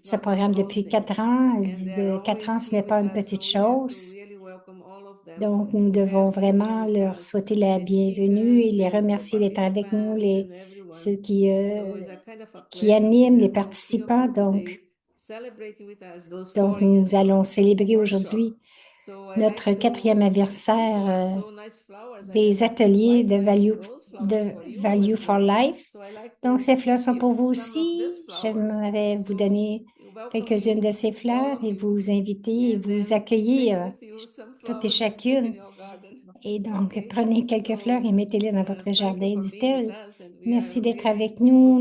ce programme depuis 4 ans. Elle dit 4 ans, ce n'est pas une petite chose. Donc, nous devons vraiment leur souhaiter la bienvenue et les remercier d'être avec nous, ceux qui animent, les participants. Donc, nous allons célébrer aujourd'hui notre 4e anniversaire des ateliers de Value for Life. Donc, ces fleurs sont pour vous aussi. J'aimerais vous donner quelques-unes de ces fleurs et vous inviter et vous accueillir toutes et chacune. Et donc, prenez quelques fleurs et mettez-les dans votre jardin, dit-elle. Merci d'être avec nous.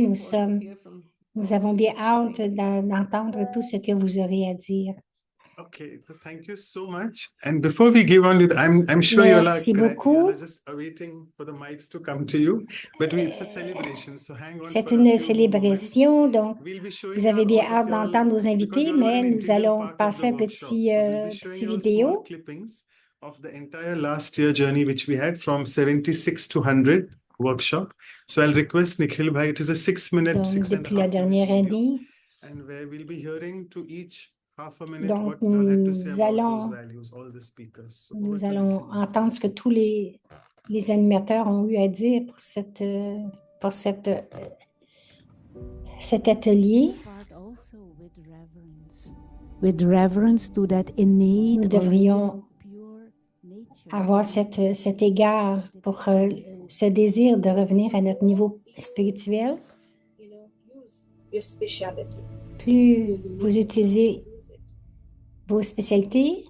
Nous avons bien hâte d'entendre tout ce que vous aurez à dire. Okay, so thank you so much. And before we give on with, I'm sure Merci beaucoup. you're just awaiting for the mics to come to you, but it's a celebration, so hang on. C'est for a une few célébration, donc We'll be showing vous avez bien all of hâte you all, d'entendre nos invités, because you're mais an nous integral allons part of passer the un workshop. petit So we'll be showing you small vidéo. clippings of the entire last year journey which we had from 76 to 100 workshop. So I'll request Nikhil Bhai, it is a 6-minute, Donc, 6.5 depuis la dernière minute video, année, and where we'll be hearing to each half a minute donc what you all had to say nous about those allons, values, all the speakers. So over nous to allons Nikhil. entendre ce que tous les animateurs ont eu à dire pour cet atelier. Nous devrions avoir cet égard pour ce désir de revenir à notre niveau spirituel. Plus vous utilisez vos spécialités,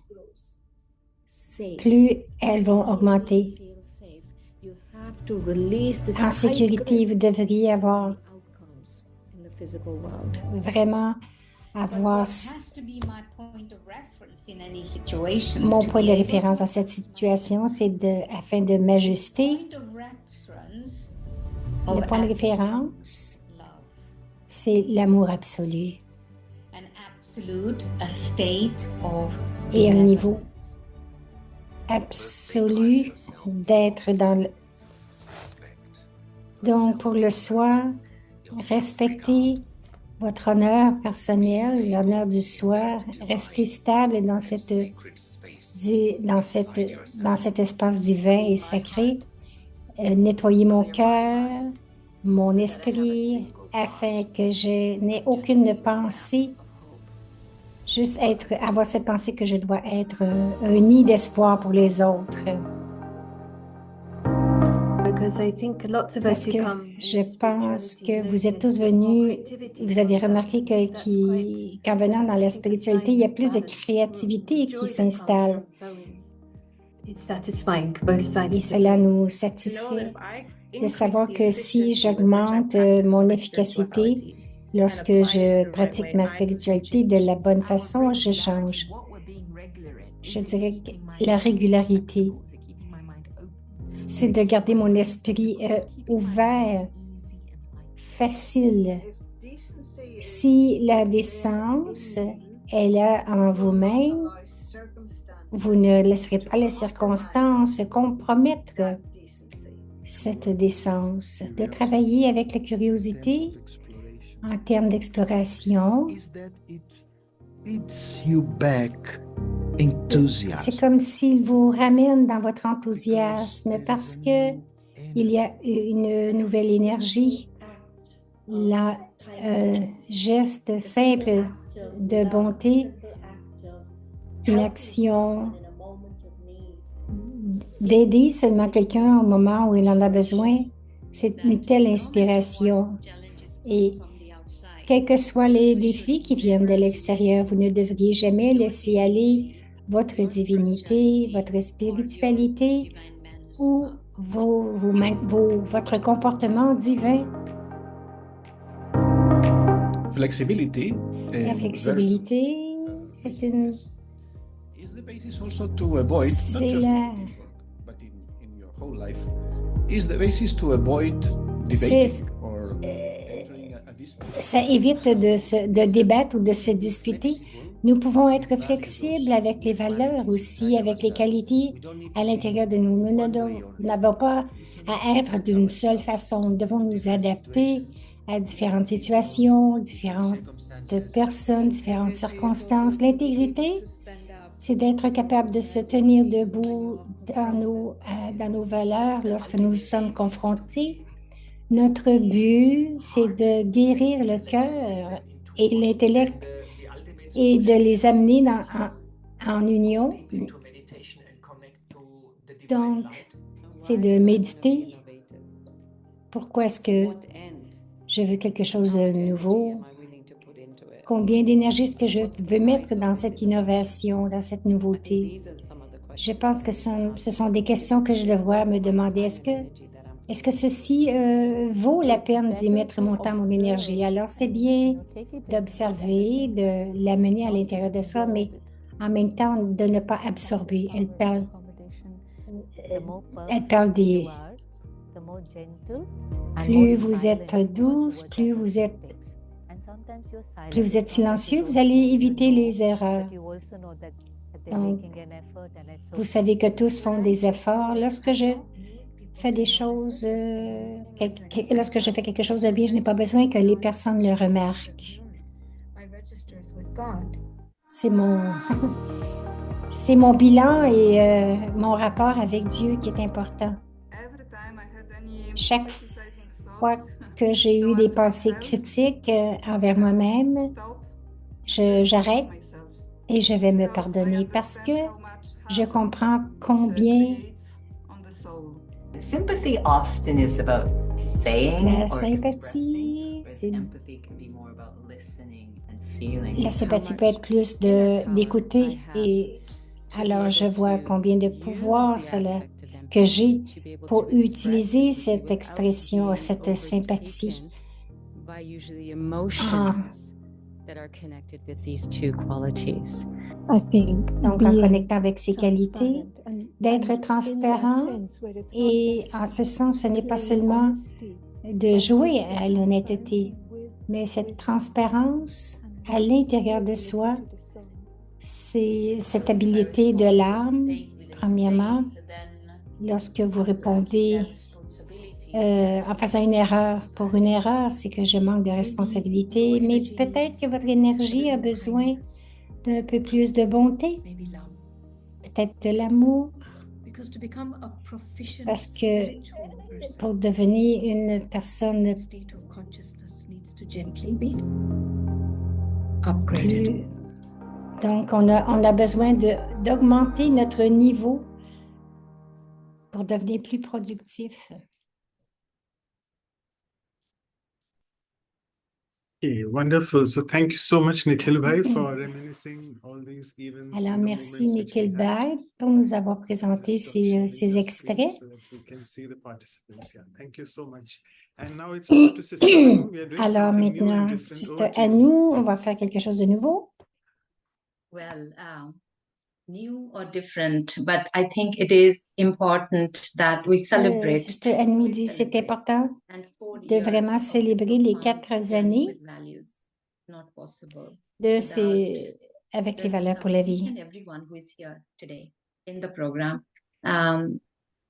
plus elles vont augmenter. En sécurité, vous devriez avoir vraiment avoir mon point de référence dans cette situation, c'est afin de m'ajuster. Le point de référence, c'est l'amour absolu et un niveau absolu d'être dans le... Donc, pour le soi, respectez votre honneur personnel, l'honneur du soi, restez stable dans cet espace divin et sacré. Nettoyez mon cœur, mon esprit, afin que je n'ai aucune pensée, juste avoir cette pensée que je dois être un nid d'espoir pour les autres. Parce que je pense que vous êtes tous venus, vous avez remarqué qu'en venant dans la spiritualité, il y a plus de créativité qui s'installe. Et cela nous satisfait de savoir que si j'augmente mon efficacité, lorsque je pratique ma spiritualité de la bonne façon, je change. Je dirais que la régularité, c'est de garder mon esprit ouvert, facile. Si la décence est là en vous-même, vous ne laisserez pas les circonstances compromettre cette décence. De travailler avec la curiosité en termes d'exploration, c'est comme s'il vous ramène dans votre enthousiasme parce que il y a une nouvelle énergie. Un geste simple de bonté, une action d'aider seulement quelqu'un au moment où il en a besoin, c'est une telle inspiration. Et quels que soient les défis qui viennent de l'extérieur, vous ne devriez jamais laisser aller votre divinité, votre spiritualité ou votre comportement divin. Flexibilité. La flexibilité, c'est une... Ça évite de débattre ou de se disputer Nous pouvons être flexibles avec les valeurs aussi, avec les qualités à l'intérieur de nous. N'avons pas à être d'une seule façon. Nous devons nous adapter à différentes situations, différentes personnes, différentes circonstances. L'intégrité, c'est d'être capable de se tenir debout dans nos valeurs lorsque nous sommes confrontés. Notre but, c'est de guérir le cœur et l'intellect et de les amener en union. Donc, c'est de méditer. Pourquoi est-ce que je veux quelque chose de nouveau? Combien d'énergie est-ce que je veux mettre dans cette innovation, dans cette nouveauté? Je pense que ce sont des questions que je devrais me demander. Est-ce que ceci vaut la peine d'y mettre mon temps, mon énergie? Alors, c'est bien d'observer, de l'amener à l'intérieur de soi, mais en même temps, de ne pas absorber. Elle parle des... Plus vous êtes douce, plus vous êtes silencieux, vous allez éviter les erreurs. Donc, vous savez que tous font des efforts. Lorsque je fais des choses, lorsque je fais quelque chose de bien, je n'ai pas besoin que les personnes le remarquent. C'est mon, c'est mon bilan et mon rapport avec Dieu qui est important. Chaque fois que j'ai eu des pensées critiques envers moi-même, j'arrête et je vais me pardonner parce que je comprends combien la sympathie, la sympathie peut être plus d'écouter et alors je vois combien de pouvoir que j'ai pour utiliser cette expression, cette sympathie. Donc, en connectant avec ces qualités, d'être transparent et en ce sens, ce n'est pas seulement de jouer à l'honnêteté, mais cette transparence à l'intérieur de soi, c'est cette habileté de l'âme, premièrement, lorsque vous répondez en faisant une erreur. Pour une erreur, c'est que je manque de responsabilité, mais peut-être que votre énergie a besoin d'un peu plus de bonté, peut-être de l'amour, parce que pour devenir une personne plus... Donc, on a besoin d'augmenter notre niveau pour devenir plus productif. Okay, wonderful. So thank you so much, Nikhil Bhai, for reminiscing all these events. Alors, merci Nikhil Bhai pour nous avoir présenté ces extraits. Alors maintenant, Sister Anu, on va faire quelque chose de nouveau. Well, new or different, but I think it is important that we celebrate. Sister Anu dit c'est important de vraiment célébrer les 4 années avec les valeurs pour la vie.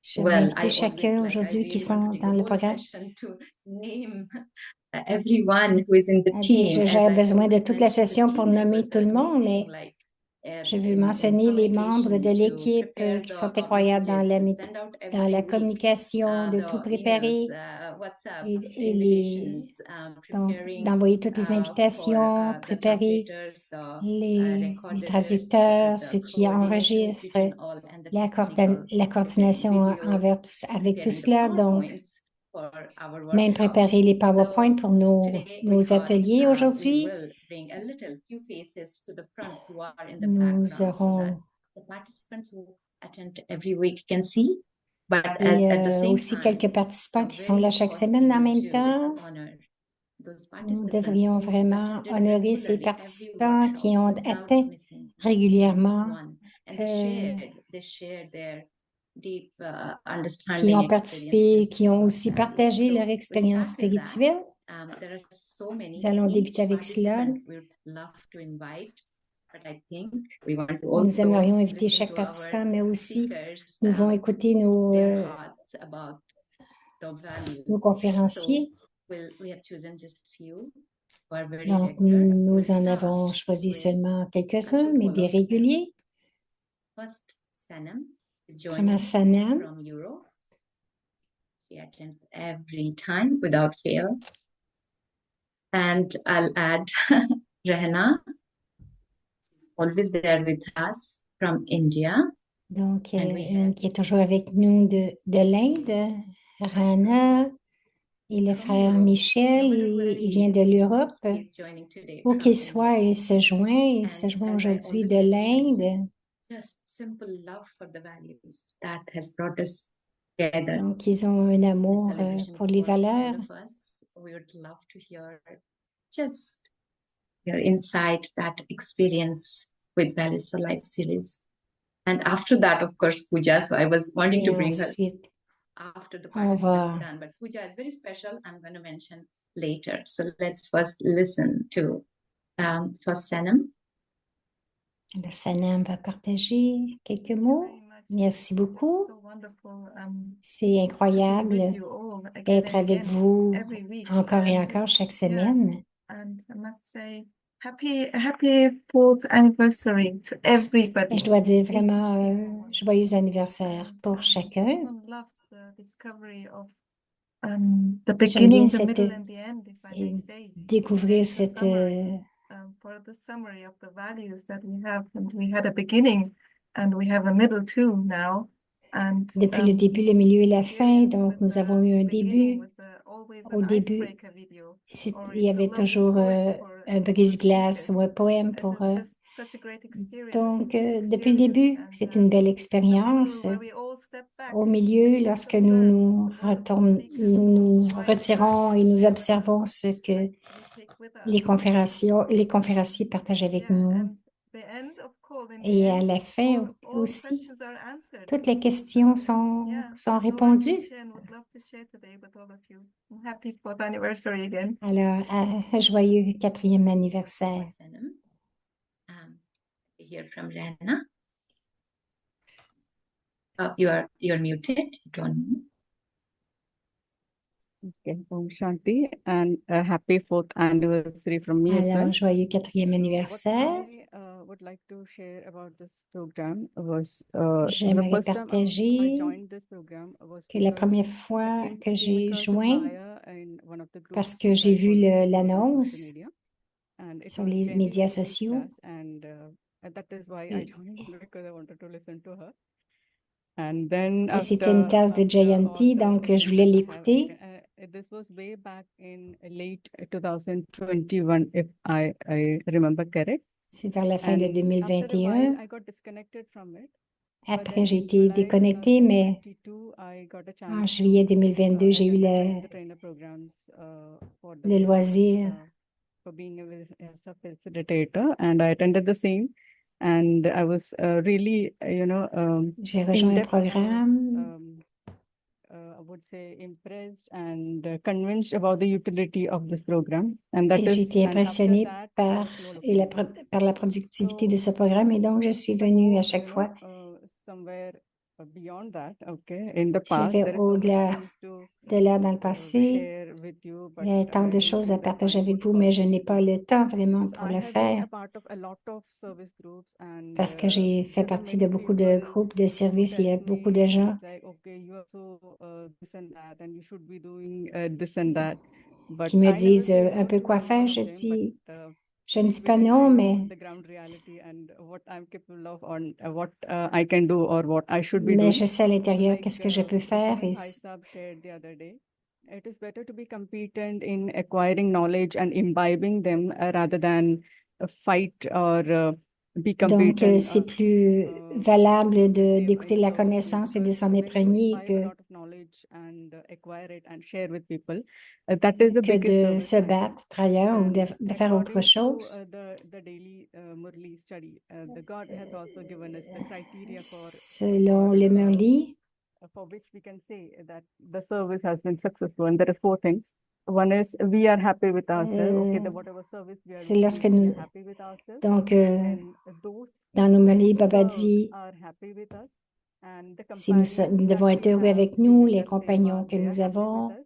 Je vais inviter chacun aujourd'hui qui sont dans le programme. J'ai besoin de toute la session pour nommer tout le monde, mais je veux mentionner les membres de l'équipe qui sont incroyables dans la communication, de tout préparer et donc d'envoyer toutes les invitations, préparer les traducteurs, ceux qui enregistrent, la coordination avec tout cela. Donc, même préparer les PowerPoint pour nos ateliers aujourd'hui. Nous aurons aussi quelques participants qui sont là chaque semaine en même temps. Nous devrions vraiment honorer ces participants qui ont atteint régulièrement, qui ont participé, qui ont aussi partagé leur expérience spirituelle. Nous allons débuter avec cela. Nous aimerions inviter chaque participant, mais aussi nous devons écouter nos conférenciers. Donc, nous en avons choisi seulement quelques-uns, mais des réguliers. Premièrement, Sanam. She attends every time without fail. And I'll add Rehna, always there with us from India. Donc, une qui est toujours avec nous de l'Inde, Rana, et le frère Michel, il vient de l'Europe. Où qu'il soit, il se joint aujourd'hui de l'Inde. Donc, ils ont un amour pour les valeurs. Just your insight, that experience with Values for Life series. And after that, of course, Puja. So I was wanting to bring her after the participants done, but Puja is very special. I'm going to mention later. So let's first listen to first Sanam. Le Sanam va partager quelques mots. Merci beaucoup. C'est incroyable d'être avec vous encore et encore chaque semaine. Happy 4th anniversary to everybody. Et je dois dire vraiment joyeux anniversaire pour chacun. J'aime bien découvrir cette for the summary of the values that we have, and we had a beginning and we have a middle too now. And depuis le début, le milieu et la fin, donc nous avons eu un début. Au début, il y avait toujours un brise-glace ou un poème pour... donc, depuis le début, c'est une belle expérience. Au milieu, lorsque nous nous retirons et nous observons ce que les conférenciers partagent avec nous. Et à la fin aussi, toutes les questions sont répondues. Alors, joyeux 4e anniversaire. Hear from Rehna. You're muted. You don't know. Okay, Om Shanti, and a happy 4th anniversary from me as well. Alors, joyeux 4e anniversaire. Would like to share about this program was j'aimerais partager que la première fois que j'ai joint, parce que j'ai vu l'annonce sur les médias sociaux. Et c'était une tasse de Jayanti, donc je voulais l'écouter. This was way back in late 2021, if I remember correct. C'est vers la fin de 2021. Après, j'ai été déconnectée, mais en juillet 2022, j'ai eu le loisir. For being a facilitator, and I attended the same, and I was really, j'ai rejoint le programme. I would say impressed and convinced about the utility of this program, and that et j'ai été impressionnée par la productivité de ce programme, et donc je suis venue à chaque fois. Beyond that, okay, in the past, je vais au-delà de là dans le passé. Il y a tant de choses à partager avec vous, mais je n'ai pas le temps vraiment pour le faire. Parce que j'ai fait partie de beaucoup de groupes de services, il y a beaucoup de gens qui me disent un peu quoi faire. Je ne dis pas non, mais je sais à l'intérieur qu'est-ce que je peux faire. It is better to be competent in acquiring knowledge and imbibing them rather than fight or be competent. Donc, c'est plus valable d'écouter la connaissance et de s'en imprégner que de se battre ailleurs ou de faire autre chose. Selon le Murli, for which we can say that the service has been successful, and there is 4 things. One is we are happy with ourselves. Okay, whatever service we are c'est lorsque receiving, we nous, are happy with ourselves. donc, And those dans nos people Mali, who Baba serve dit, are happy with us. And the si nous companions devons that être we heureux have avec nous, during les that compagnons seva, que they are nous happy with avons, us.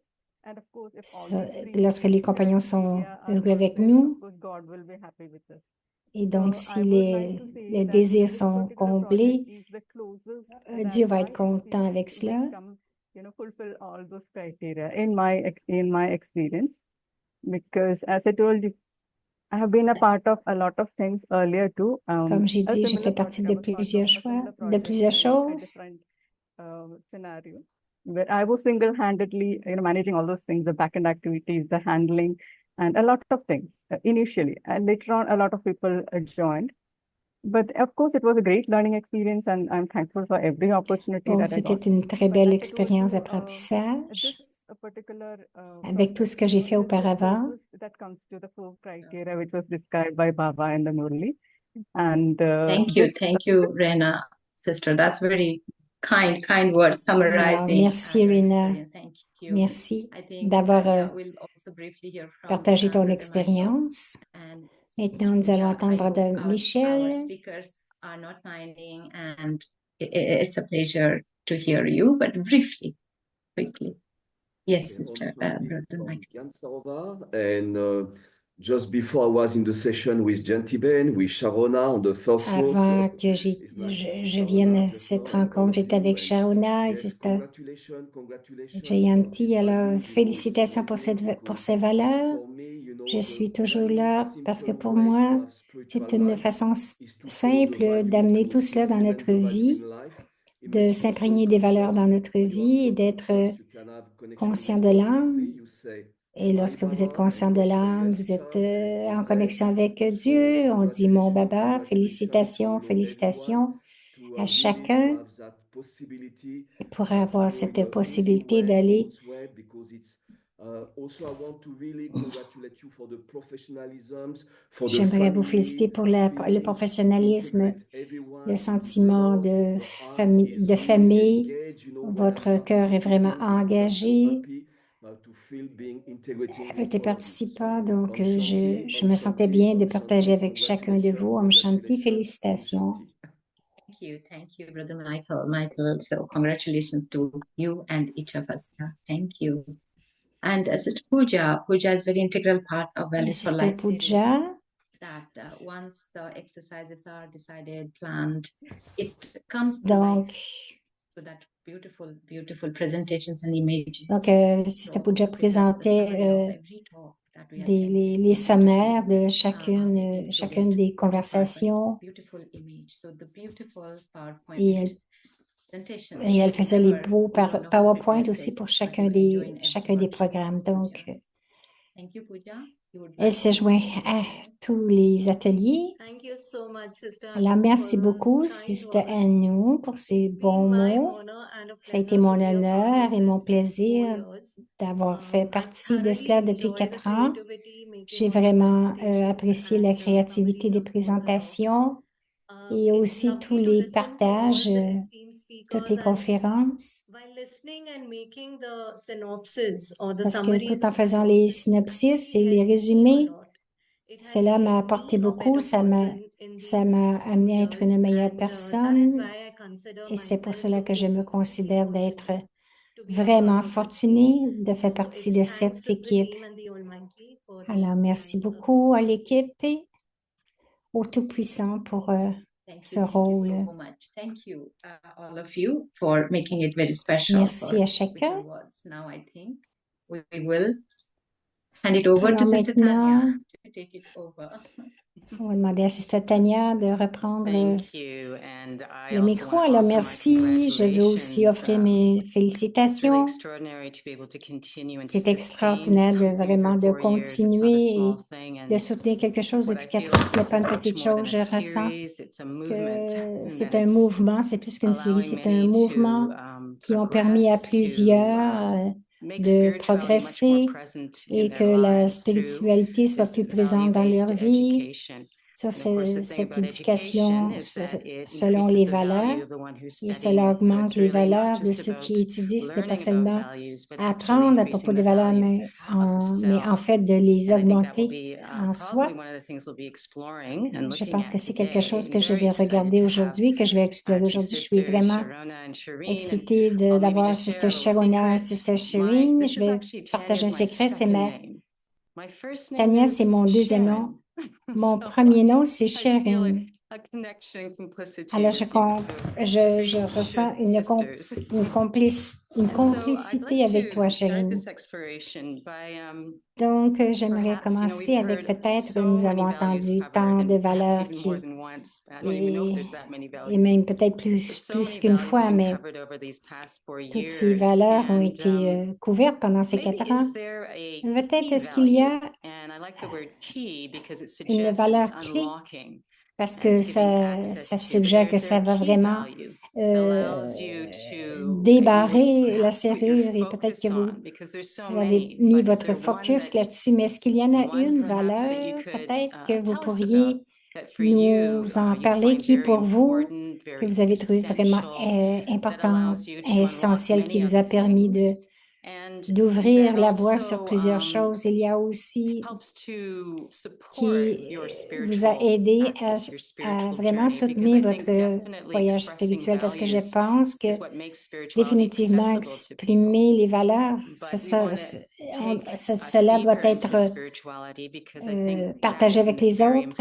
And of course, if all these three lorsque les compagnons sont criteria are heureux avec fulfilled, of nous, course, God will be happy with us. et donc So si I would like to say les that désirs this sont particular comblés, project is the closest Dieu that va my être content avec experience cela. which come, fulfill all those criteria in my experience. Because as I told you, I have been a part of a lot of things earlier too. Comme j'ai A dit, je similar fais partie project, de I was part of plusieurs a choix, similar de project plusieurs in a choses. different scenario, where I was single-handedly, managing all those things, the back-end activities, the handling, and a lot of things initially. And later on, a lot of people joined. But of course, it was a great learning experience, and I'm thankful for every opportunity Bon, that I c'était got. une très But belle as I told expérience you, d'apprentissage. this particular Avec tout ce que j'ai fait is the auparavant, closest that comes to the 4 criteria which was described by Baba and the Murli. And Thank you, Rena, sister. That's very kind words alors, summarizing merci your Rena, experience. Thank you. merci I think d'avoir we'll also briefly hear from partagé ton Brother Michael. expérience. And Maintenant, nous allons Pooja, I entendre hope de our Michel. speakers are not minding, and it's a pleasure to hear you, but briefly, quickly. Yes, sister, Brother Michael. Gyan Sarovar, and just before I was in the session with Jantiben, with Sharona on the first row. Avant que je vienne à cette rencontre, j'étais avec Sharona et Sister Jayanti. Alors, félicitations pour ces valeurs. Je suis toujours là parce que pour moi, c'est une façon simple d'amener tout cela dans notre vie, de s'imprégner des valeurs dans notre vie et d'être conscient de l'âme. Et lorsque vous êtes conscient de l'âme, vous êtes en connexion avec Dieu. On dit mon Baba, félicitations, félicitations à chacun pour avoir cette possibilité d'aller. J'aimerais vous féliciter pour le professionnalisme, le sentiment de famille. Votre cœur est vraiment engagé avec les participants, donc je me sentais bien de partager avec chacun de vous. Om Shanti, félicitations. Thank you, Brother Michael. So congratulations to you and each of us. Yeah, thank you. And Sister Pooja is very integral part of Values for Life series. That once the exercises are decided, planned, it comes to life. So that beautiful presentations and images. Donc, Sister Pooja présentait les sommaires de chacune des conversations. Et elle faisait les beaux PowerPoint aussi pour chacun des programmes. Donc, elle s'est jointe à tous les ateliers. Alors, merci beaucoup, Sister Anu, pour ces bons mots. Ça a été mon honneur et mon plaisir d'avoir fait partie de cela depuis 4 ans. J'ai vraiment apprécié la créativité des présentations et aussi tous les partages, toutes les conférences. Parce que tout en faisant les synopsis et les résumés, cela m'a apporté beaucoup, ça m'a amené à être une meilleure personne et c'est pour cela que je me considère d'être vraiment fortunée de faire partie de cette équipe. Alors, merci beaucoup à l'équipe et au Tout-Puissant pour ce rôle. Merci à chacun. Hand it over to Sister Tanya to take it over. On va demander à Sister Tanya de reprendre le micro. Alors, merci. Je veux aussi offrir mes félicitations. C'est extraordinaire de continuer et de soutenir quelque chose depuis 4 ans. Ce n'est pas une petite chose. Je ressens que c'est un mouvement. C'est plus qu'une série. C'est un mouvement qui ont permis à plusieurs de progresser et que la spiritualité soit plus présente dans leur vie. sur cette éducation selon les valeurs, et cela augmente les valeurs de ceux qui étudient. Ce n'est pas seulement apprendre à propos des valeurs, mais en fait de les augmenter en soi. Je pense que c'est quelque chose que je vais regarder aujourd'hui, que je vais explorer aujourd'hui. Je suis vraiment excitée d'avoir Sister Sharona et Sister Shireen. Je vais partager un secret, Tanya, c'est mon deuxième nom. Mon premier nom, c'est Shireen. Alors, je ressens une complicité avec toi, Shireen. Donc, j'aimerais commencer avec peut-être, nous avons entendu tant de valeurs et même peut-être plus qu'une fois, mais toutes ces valeurs ont été couvertes pendant ces 4 ans. Peut-être est-ce qu'il y a une valeur clé parce que ça suggère que ça va vraiment débarrer la serrure et peut-être que vous avez mis votre focus là-dessus, mais est-ce qu'il y en a une valeur peut-être que vous pourriez nous en parler qui pour vous, que vous avez trouvé vraiment importante, essentielle, qui vous a permis d'ouvrir la voie sur plusieurs choses. Il y a aussi qui vous a aidé à vraiment soutenir votre voyage spirituel parce que je pense que définitivement exprimer les valeurs, cela doit être partagé avec les autres.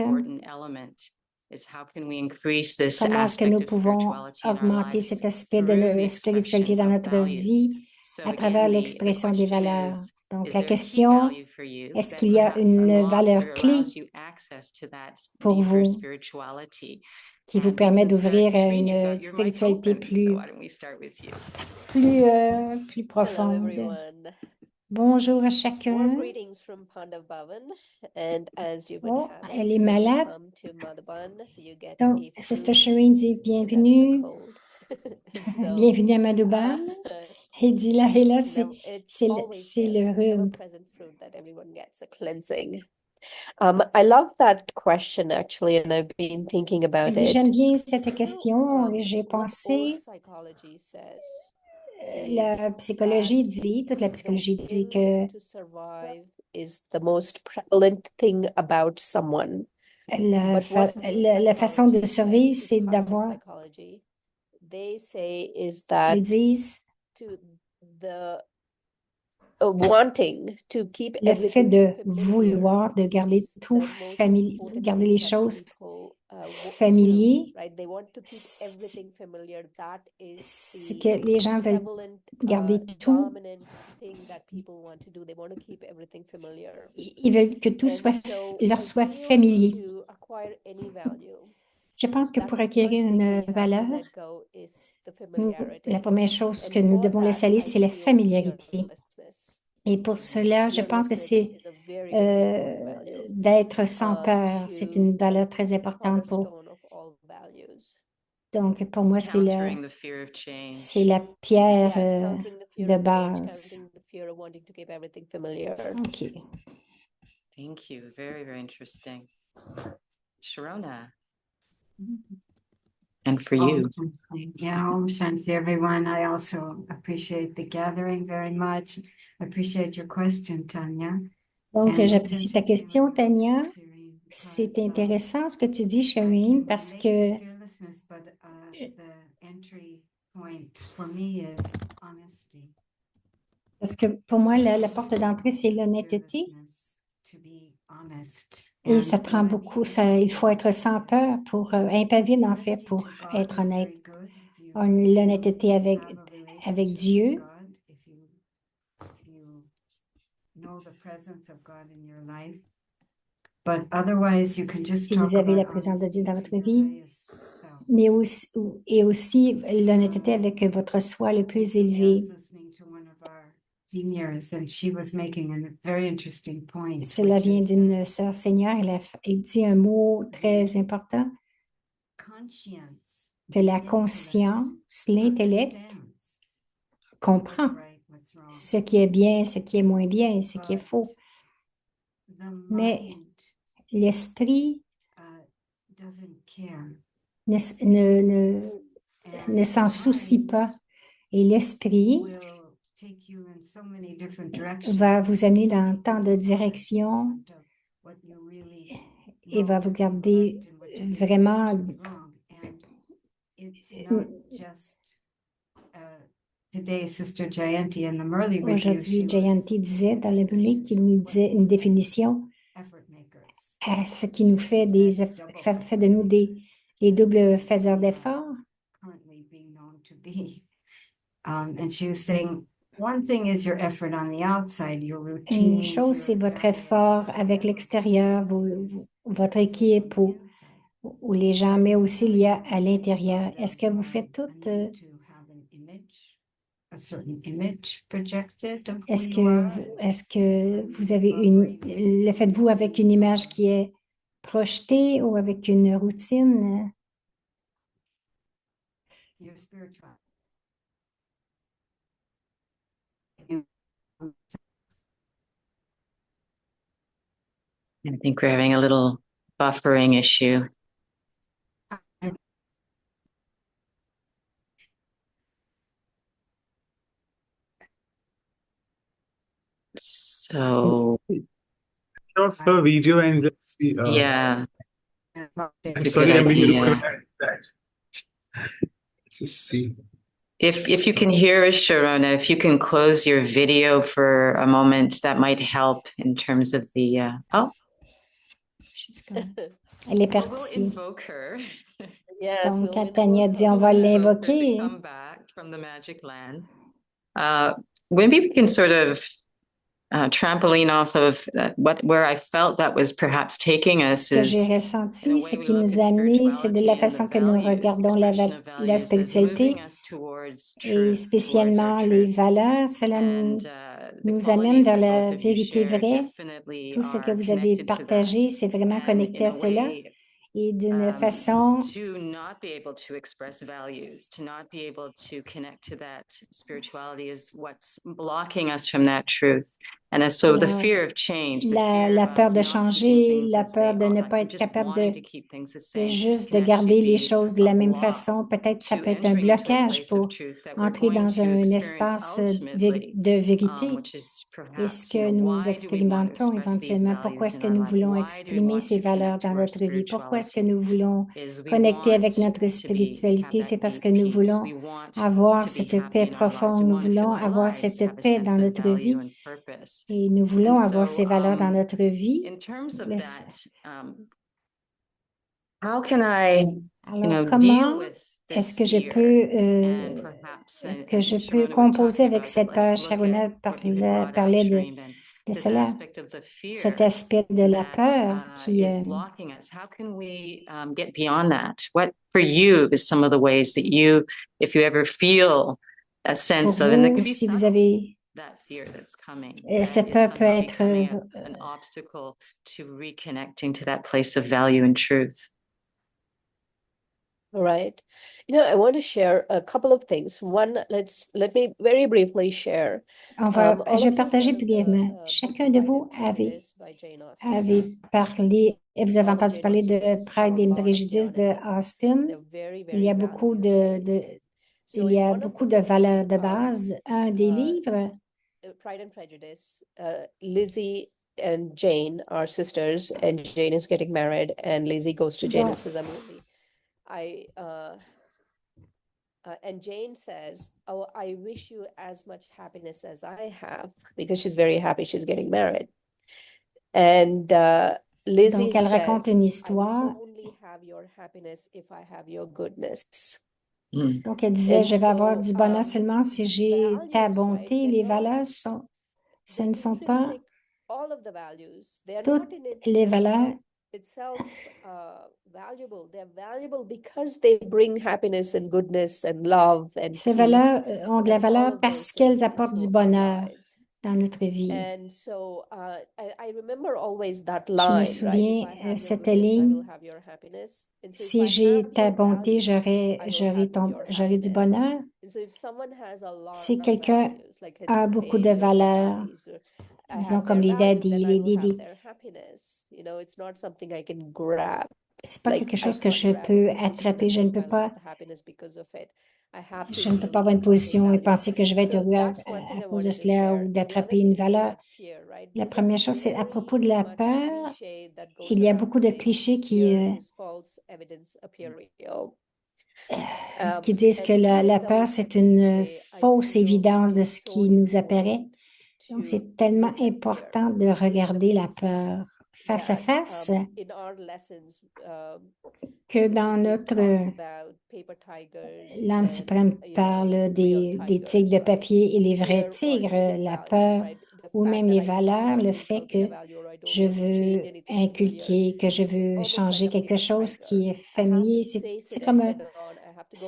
Comment est-ce que nous pouvons augmenter cet aspect de la spiritualité dans notre vie à travers l'expression des valeurs? Donc, la question, est-ce qu'il y a une valeur clé pour vous qui vous permet d'ouvrir à une spiritualité plus profonde? Bonjour à chacun. Oh, elle est malade. Donc, Sister Shireen dit bienvenue. Bienvenue à Madhuban. Et dit là, et là, c'est le rhume. I love that question actually, and I've been thinking about it. J'aime bien cette question et j'ai pensé. La psychologie dit, toute la psychologie dit que to survive is the most prevalent thing about someone. La façon de survivre, c'est d'avoir. They say is that Ils disent to the wanting to keep le fait everything de familiar vouloir, de garder is tout the most familier, important garder thing les that choses people, familiers, do, right? They want to keep everything familiar. That is c'est the que les gens veulent prevalent, garder tout. dominant thing that people want to do. They want to keep everything familiar. Ils veulent que tout leur soit familier. To acquire any value, Je pense que pour acquérir une valeur, la première chose que nous devons laisser aller, c'est la familiarité. Et pour cela, je pense que c'est d'être sans peur. C'est une valeur très importante Donc, pour moi, c'est la pierre de base. OK. Thank you. Very, very interesting. Sharona. And for you. Yeah, Om Shanti, everyone. I also appreciate the gathering very much. I appreciate your question, Tanya. Donc, j'apprécie ta question, Tanya. C'est intéressant ce que tu dis, Shireen, parce que pour moi, la porte d'entrée, c'est l'honnêteté. Et ça prend beaucoup, il faut être sans peur impavide en fait, pour être honnête. L'honnêteté avec Dieu. Si vous avez la présence de Dieu dans votre vie, mais aussi l'honnêteté avec votre soi le plus élevé. Cela vient d'une sœur senior, elle dit un mot très important, que la conscience, l'intellect, comprend ce qui est bien, ce qui est moins bien, ce qui est faux. Mais l'esprit ne, ne s'en soucie pas. Et l'esprit va vous amener dans tant de directions et va vous garder vraiment. Aujourd'hui, Jayanti disait dans le Murli qu'il nous disait une définition à ce qui nous fait fait de nous des doubles faiseurs d'efforts. Une chose, c'est votre effort avec l'extérieur, votre équipe ou les gens, mais aussi il y a à l'intérieur. Est-ce que vous faites tout? Est-ce que vous avez le faites-vous avec une image qui est projetée ou avec une routine? I think we're having a little buffering issue. So, Off the video and let's see. yeah. I'm sorry, I'm being rude. Just see. If you can hear us, Sharona, if you can close your video for a moment, that might help in terms of the. Elle est partie. Invoke her. Yes, Donc, quand Tania dit on va l'invoquer. Come back from the magic land. Maybe we can sort of trampoline off of where I felt that was perhaps taking us. Ce que j'ai ressenti, ce qui nous a amené, c'est de la façon que nous regardons la spiritualité et spécialement les valeurs. Cela nous amène vers la vérité vraie. Tout ce que vous avez partagé, c'est vraiment connecté à cela. Et d'une façon to not be able to express values, to not be able to connect to that spirituality is what's blocking us from that truth. And so the fear of change, la peur de changer, la peur de ne pas être capable juste de garder les choses de la même façon, peut-être ça peut être un blocage pour entrer dans un espace de vérité. Et ce que nous expérimentons éventuellement, pourquoi est-ce que nous voulons exprimer ces valeurs dans notre vie? Pourquoi est-ce que nous voulons connecter avec notre spiritualité? C'est parce que nous voulons avoir cette paix profonde, nous voulons avoir cette paix dans notre vie. Et nous voulons avoir ces valeurs dans notre vie. How can I, alors, comment est-ce que je peux composer avec cette peur? Sharona parlait de cela, cet aspect de la peur qui blocking us. How can we get beyond that? What for you is some of the ways that you, if you ever feel a sense of, and there can be si vous avez that fear that's coming. Cette peur peut être an obstacle to reconnecting to that place of value and truth. All right. I want to share a couple of things. One, let me very briefly share. Je vais partager brièvement. Chacun de vous avait parlé, et vous avez entendu parler de Pride et Préjudice de Austin. Il y a beaucoup de valeurs de base. Un des livres, Pride and Prejudice, Lizzie and Jane are sisters, and Jane is getting married, and Lizzie goes to Jane and says, and Jane says, "Oh, I wish you as much happiness as I have," because she's very happy she's getting married. And Lizzie donc elle raconte une says, histoire. "I will only have your happiness if I have your goodness." Donc, elle disait, je vais avoir du bonheur seulement si j'ai ta bonté. Les valeurs ce ne sont pas toutes les valeurs. Ces valeurs ont de la valeur parce qu'elles apportent du bonheur dans notre vie. Je me souviens cette ligne, si j'ai ta bonté, j'aurai du bonheur. Si quelqu'un a beaucoup de valeurs, disons comme les daddy, les didi, c'est pas quelque chose que je peux attraper. Je ne peux pas avoir une position et penser que je vais être heureux à cause de cela ou d'attraper une valeur. La première chose, c'est à propos de la peur. Il y a beaucoup de clichés qui disent que la peur, c'est une fausse évidence de ce qui nous apparaît. Donc, c'est tellement important de regarder la peur face à face que dans notre l'âme suprême parle des tigres de papier et les vrais tigres, la peur ou même les valeurs, le fait que je veux inculquer, que je veux changer quelque chose qui est familier. C'est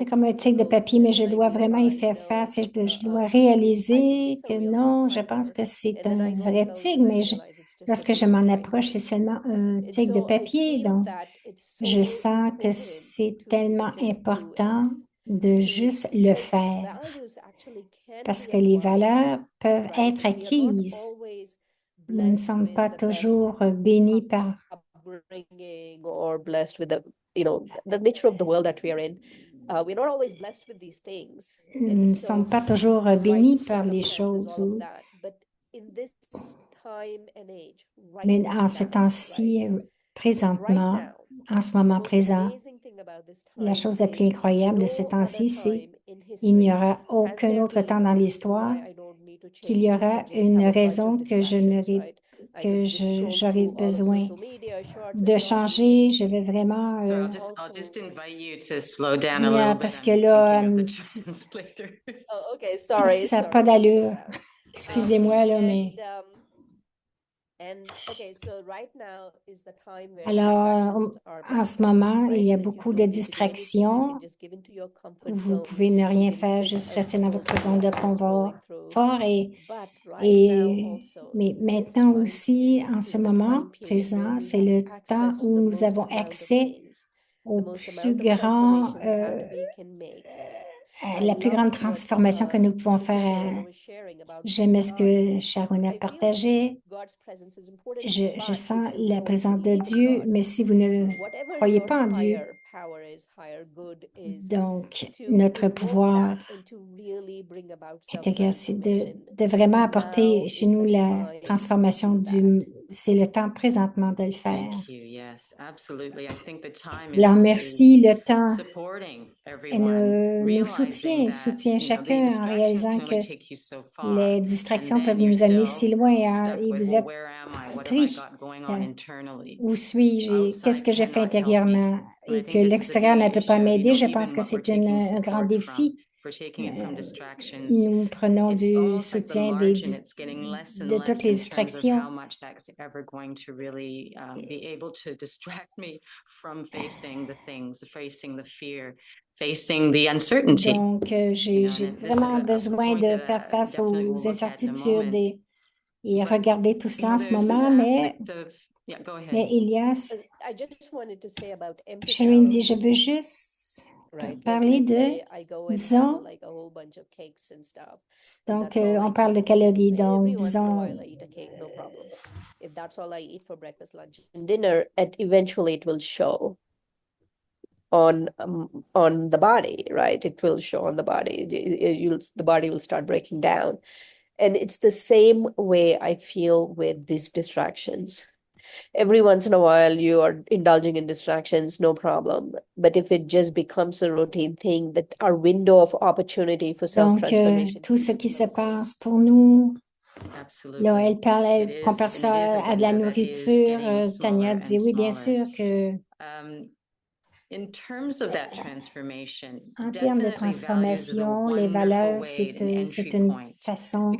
comme un tigre de papier, mais je dois vraiment y faire face et je dois réaliser que non, je pense que c'est un vrai tigre, mais lorsque je m'en approche, c'est seulement un tigre de papier. Donc, je sens que c'est tellement important de juste le faire parce que les valeurs peuvent être acquises. Nous ne sommes pas toujours bénis par or blessed with the nature of the world that we are in. We're not always blessed with these things. Nous ne sommes pas toujours bénis par les choses. Mais en ce temps-ci, présentement, en ce moment présent, la chose la plus incroyable de ce temps-ci, c'est qu'il n'y aura aucun autre temps dans l'histoire qu'il y aura une raison que j'aurai besoin de changer. Je vais vraiment parce que là, ça n'a pas d'allure. Excusez-moi, là, mais... Alors, en ce moment, il y a beaucoup de distractions. Vous pouvez ne rien faire, juste rester dans votre zone de confort fort. Mais maintenant aussi, en ce moment présent, c'est le temps où nous avons accès au plus grand, la plus grande transformation que nous pouvons faire. J'aimais ce que Sharon a partagé. Je sens la présence de Dieu, mais si vous ne croyez pas en Dieu, donc notre pouvoir intérieur, c'est de vraiment apporter chez nous la transformation c'est le temps présentement de le faire. Alors, merci, le temps nous soutient chacun en réalisant que les distractions peuvent nous amener si loin et vous êtes pris. Où suis-je? Qu'est-ce que je fais intérieurement? Et que l'extérieur ne peut pas m'aider, je pense que c'est un grand défi. Nous prenons du soutien de toutes les distractions. Donc, j'ai vraiment besoin de faire face aux incertitudes et regarder tout cela en ce moment, mais Elias, Sharon dit, je veux juste parler disons, donc on parle de calories, donc disons, if that's all I eat for breakfast, lunch, and dinner, eventually it will show on the body, right? It will show on the body. The body will start breaking down. And it's the same way I feel with these distractions. Every once in a while, you are indulging in distractions, no problem. But if it just becomes a routine thing, that our window of opportunity for self-transformation. Donc, tout ce qui se passe pour nous, là, elle compare ça à de la nourriture. Tania dit, oui, bien sûr que... En termes de transformation, les valeurs, c'est une façon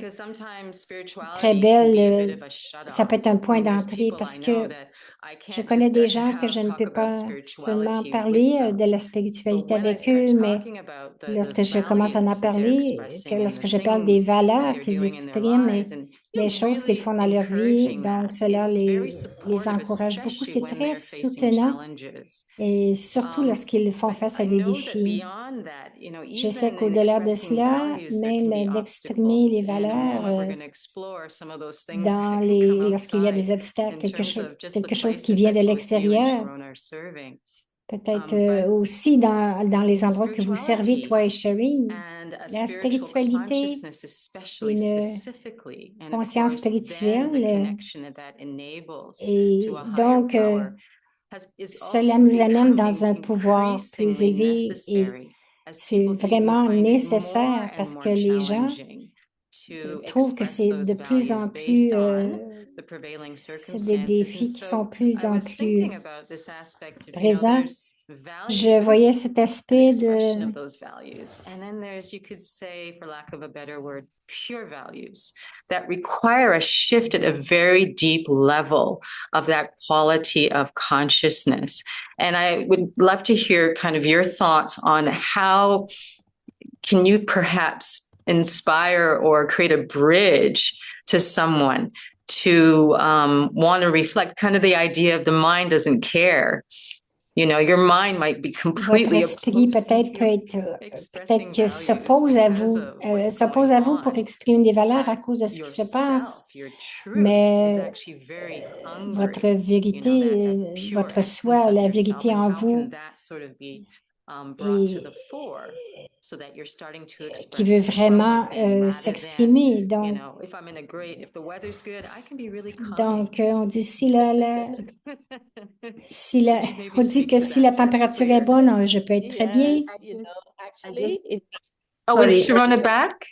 très belle. Ça peut être un point d'entrée parce que je connais des gens que je ne peux pas seulement parler de la spiritualité avec eux, mais lorsque je commence à en parler, lorsque je parle des valeurs qu'ils expriment, et les choses qu'ils font dans leur vie. Donc, cela les encourage beaucoup. C'est très soutenant et surtout lorsqu'ils font face à des défis. Je sais qu'au-delà de cela, même d'exprimer les valeurs lorsqu'il y a des obstacles, quelque chose qui vient de l'extérieur, peut-être aussi dans les endroits que vous servez, toi et Shireen, la spiritualité, une conscience spirituelle. Et donc, cela nous amène dans un pouvoir plus élevé et c'est vraiment nécessaire parce que les gens trouvent que c'est de plus en plus, c'est des défis qui sont de plus en plus présents. Je voyais cet aspect de pure values that require a shift at a very deep level of that quality of consciousness. And I would love to hear kind of your thoughts on how can you perhaps inspire or create a bridge to someone to want to reflect kind of the idea of the mind doesn't care. You know, your mind might be completely votre esprit peut-être que s'oppose à vous pour exprimer des valeurs à cause de ce qui se passe, mais votre vérité, votre soi, la vérité en vous, qui veut vraiment s'exprimer. Donc, on dit on dit que si la température est bonne, je peux être très bien. Is Sharona back?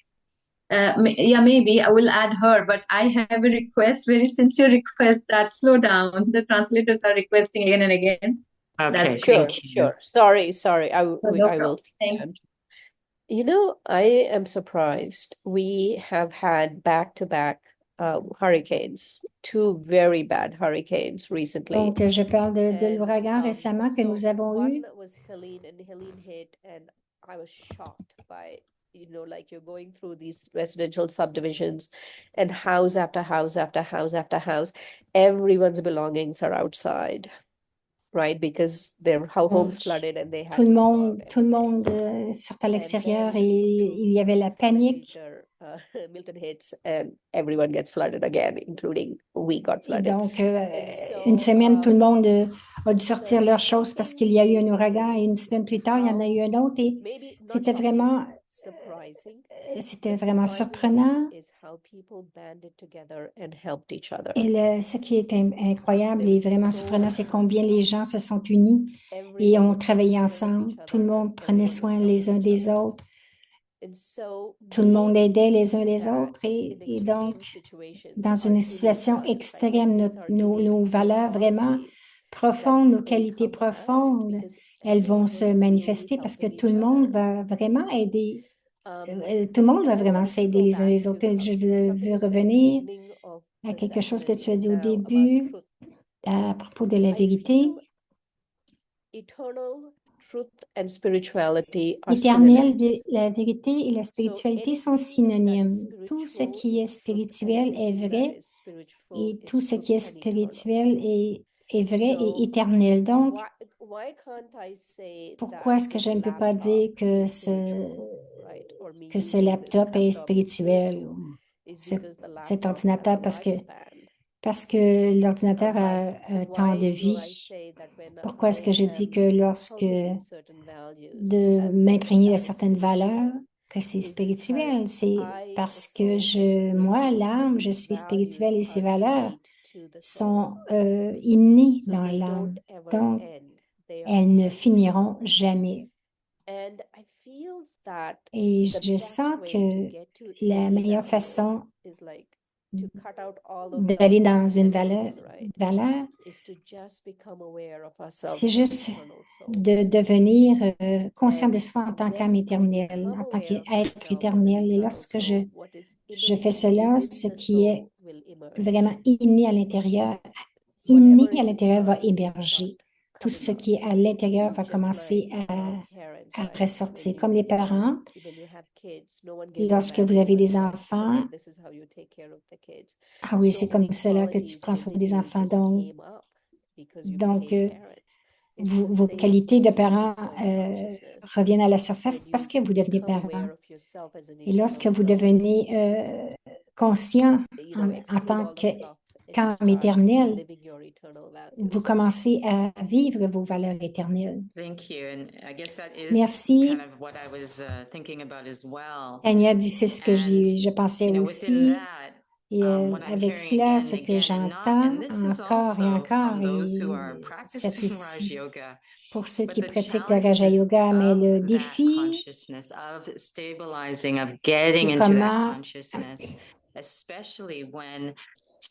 Yeah, maybe I will add her, but I have a request, very sincere request that slow down. The translators are requesting again and again. Okay, sure. Sorry. I will. You know, I am surprised. We have had back-to-back hurricanes, 2 very bad hurricanes recently. Donc, je parle de l'ouragan récemment que nous avons eu. One was Helene, and Helene hit, and I was shocked by, like you're going through these residential subdivisions and house after house after house after house, everyone's belongings are outside. Right, because their homes flooded and they had tout le monde sortait à l'extérieur et il y avait la panique. Milton hits and everyone gets flooded again, including we got flooded. Et donc, une semaine, tout le monde a dû sortir leurs choses parce qu'il y a eu un ouragan et une semaine plus tard, il y en a eu un autre et c'était vraiment surprenant. Et ce qui est incroyable et vraiment surprenant, c'est combien les gens se sont unis et ont travaillé ensemble. Tout le monde prenait soin les uns des autres. Tout le monde aidait les uns les autres. Et donc, dans une situation extrême, nos valeurs vraiment profondes, nos qualités profondes, elles vont se manifester parce que tout le monde va vraiment aider. Tout le monde va vraiment s'aider les uns les autres. Je veux revenir à quelque chose que tu as dit au début à propos de la vérité. Éternel, la vérité et la spiritualité sont synonymes. Tout ce qui est spirituel est vrai et tout ce qui est spirituel est vrai et éternel. Donc, pourquoi est-ce que je ne peux pas dire que ce laptop est spirituel, cet ordinateur, parce que l'ordinateur a un temps de vie? Pourquoi est-ce que je dis que lorsque de m'imprégner de certaines valeurs, que c'est spirituel? C'est parce que moi, l'âme, je suis spirituelle et ces valeurs sont innées dans l'âme. Donc, elles ne finiront jamais. Et je sens que la meilleure façon d'aller dans une valeur, c'est juste de devenir conscient de soi en tant qu'âme éternelle, en tant qu'être éternel. Et lorsque je fais cela, ce qui est vraiment inné à l'intérieur va émerger. Tout ce qui est à l'intérieur va commencer à ressortir. Comme les parents, lorsque vous avez des enfants, ah oui, c'est comme cela que tu prends soin des enfants. Donc, vos qualités de parents reviennent à la surface parce que vous devenez parent. Et lorsque vous devenez conscient en tant qu'âme éternelle, vous commencez à vivre vos valeurs éternelles. Merci. Tania dit, c'est ce que je pensais aussi. Et avec cela, ce que j'entends encore et encore, et c'est aussi pour ceux qui pratiquent le Raja Yoga, mais le défi, c'est comment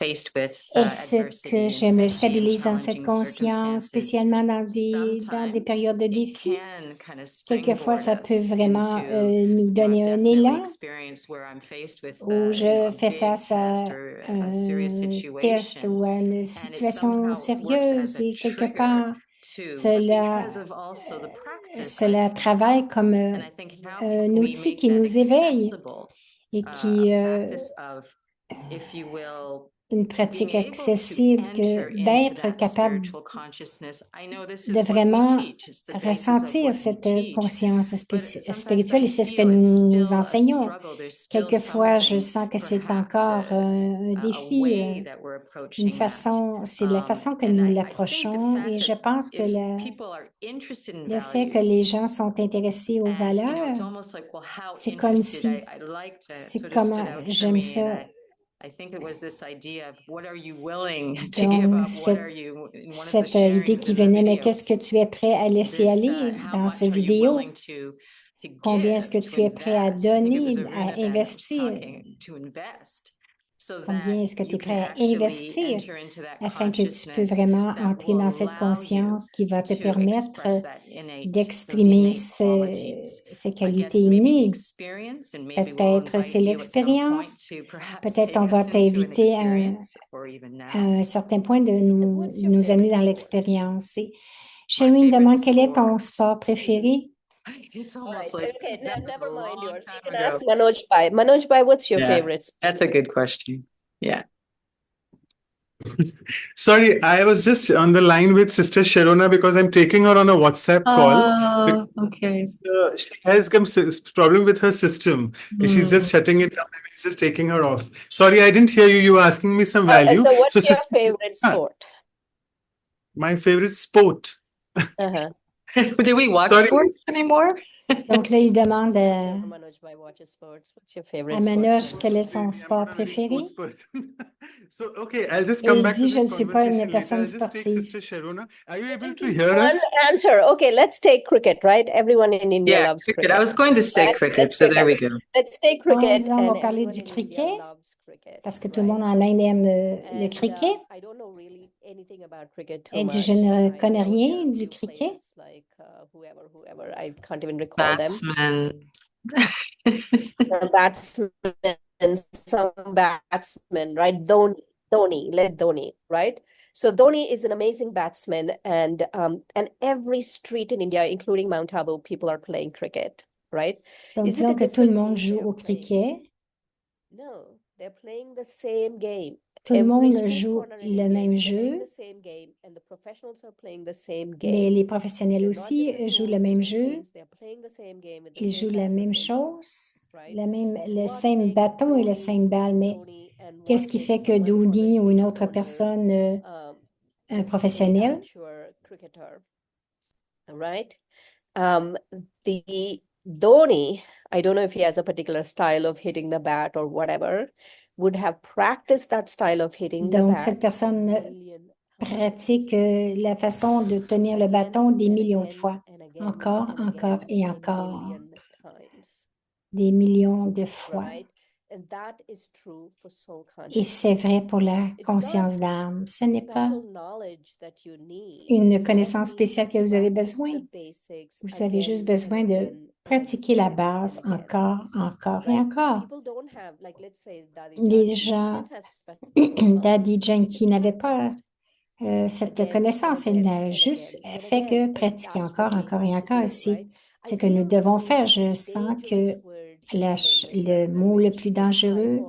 est-ce que je me stabilise dans cette conscience, spécialement dans des périodes de défi? Quelquefois, ça peut vraiment nous donner un élan où je fais face à un test ou à une situation sérieuse et quelque part, cela travaille comme un outil qui nous éveille et qui une pratique accessible, d'être capable de vraiment ressentir cette conscience spirituelle, et c'est ce que nous enseignons. Quelquefois, je sens que c'est encore un défi, c'est de la façon que nous l'approchons, et je pense que le fait que les gens sont intéressés aux valeurs, c'est comme si, c'est comme, j'aime ça. Donc, cette idée qui venait, mais qu'est-ce que tu es prêt à laisser aller dans ce vidéo? Combien est-ce que tu es prêt à donner, à investir? Combien est-ce que tu es prêt à investir afin que tu peux vraiment entrer dans cette conscience qui va te permettre d'exprimer ces qualités innées? Peut-être c'est l'expérience, peut-être on va t'inviter à un certain point de nous amener dans l'expérience. Sherine demande, quel est ton sport préféré? Okay, never mind yours. We can ask Manoj Bhai. Manoj Bhai, what's your favorite sport? That's a good question. Yeah. Sorry, I was just on the line with Sister Sharona because I'm taking her on a WhatsApp call. Okay. She has some problem with her system. She's just shutting it down and he's just taking her off. Sorry, I didn't hear you. You were asking me some value. So what's your favorite sport? My favorite sport. Do we watch sports anymore? Donc là, il demande Manoj Bhai watches sports. What's your favorite à Manoj quel est son sport préféré. So, okay, I'll just Et come il back to dit, je this ne suis pas une conversation later. personne I'll just take sportive. Sister Sharona. Are you able to hear us? One answer. Okay, let's take cricket, right? Everyone in India loves cricket. I was going to say cricket, so there we go. Let's take cricket. Disons, on va parler du cricket, parce que tout le monde en Inde aime le cricket. I don't know really anything about cricket too Elle dit, much. je ne connais rien du cricket. Like whoever, I can't even recall them. Some batsmen, right? Dhoni, right? So Dhoni is an amazing batsman, and every street in India, including Mount Abu, people are playing cricket, right? Donc, disons que tout le monde joue au cricket. No, they're playing the same game. Tout le monde joue le même jeu, mais les professionnels aussi jouent le même jeu. Ils jouent la même chose, le same bâton et le same balle. Mais qu'est-ce qui fait que Dhoni ou une autre personne, un professionnel? Right? The Dhoni, I don't know if he has a particular style of hitting the bat or whatever, would have practiced that style of hitting the bat. Donc, cette personne pratique la façon de tenir le bâton des millions de fois, encore et encore, des millions de fois. Et c'est vrai pour la conscience d'âme. Ce n'est pas une connaissance spéciale que vous avez besoin. Vous avez juste besoin de pratiquer la base encore et encore. Les gens, Dadi Janki n'avait pas cette connaissance. Elle n'a juste fait que pratiquer encore et encore. C'est ce que nous devons faire. Je sens que le mot le plus dangereux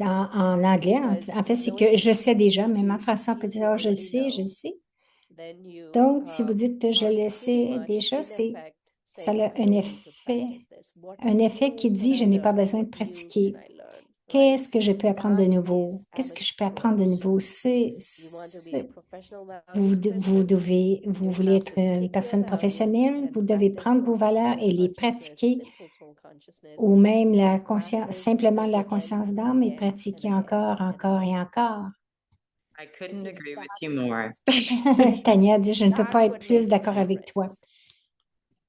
en anglais, en fait, c'est que je sais déjà, même en français, on peut dire, oh, je le sais, je le sais. Donc, si vous dites que je le sais déjà, ça a un effet qui dit, je n'ai pas besoin de pratiquer. Qu'est-ce que je peux apprendre de nouveau? Qu'est-ce que je peux apprendre de nouveau? Vous voulez être une personne professionnelle, vous devez prendre vos valeurs et les pratiquer, ou même simplement la conscience d'âme et pratiquer encore, encore et encore. I couldn't agree with you more. Tania dit, je ne peux pas être plus d'accord avec toi.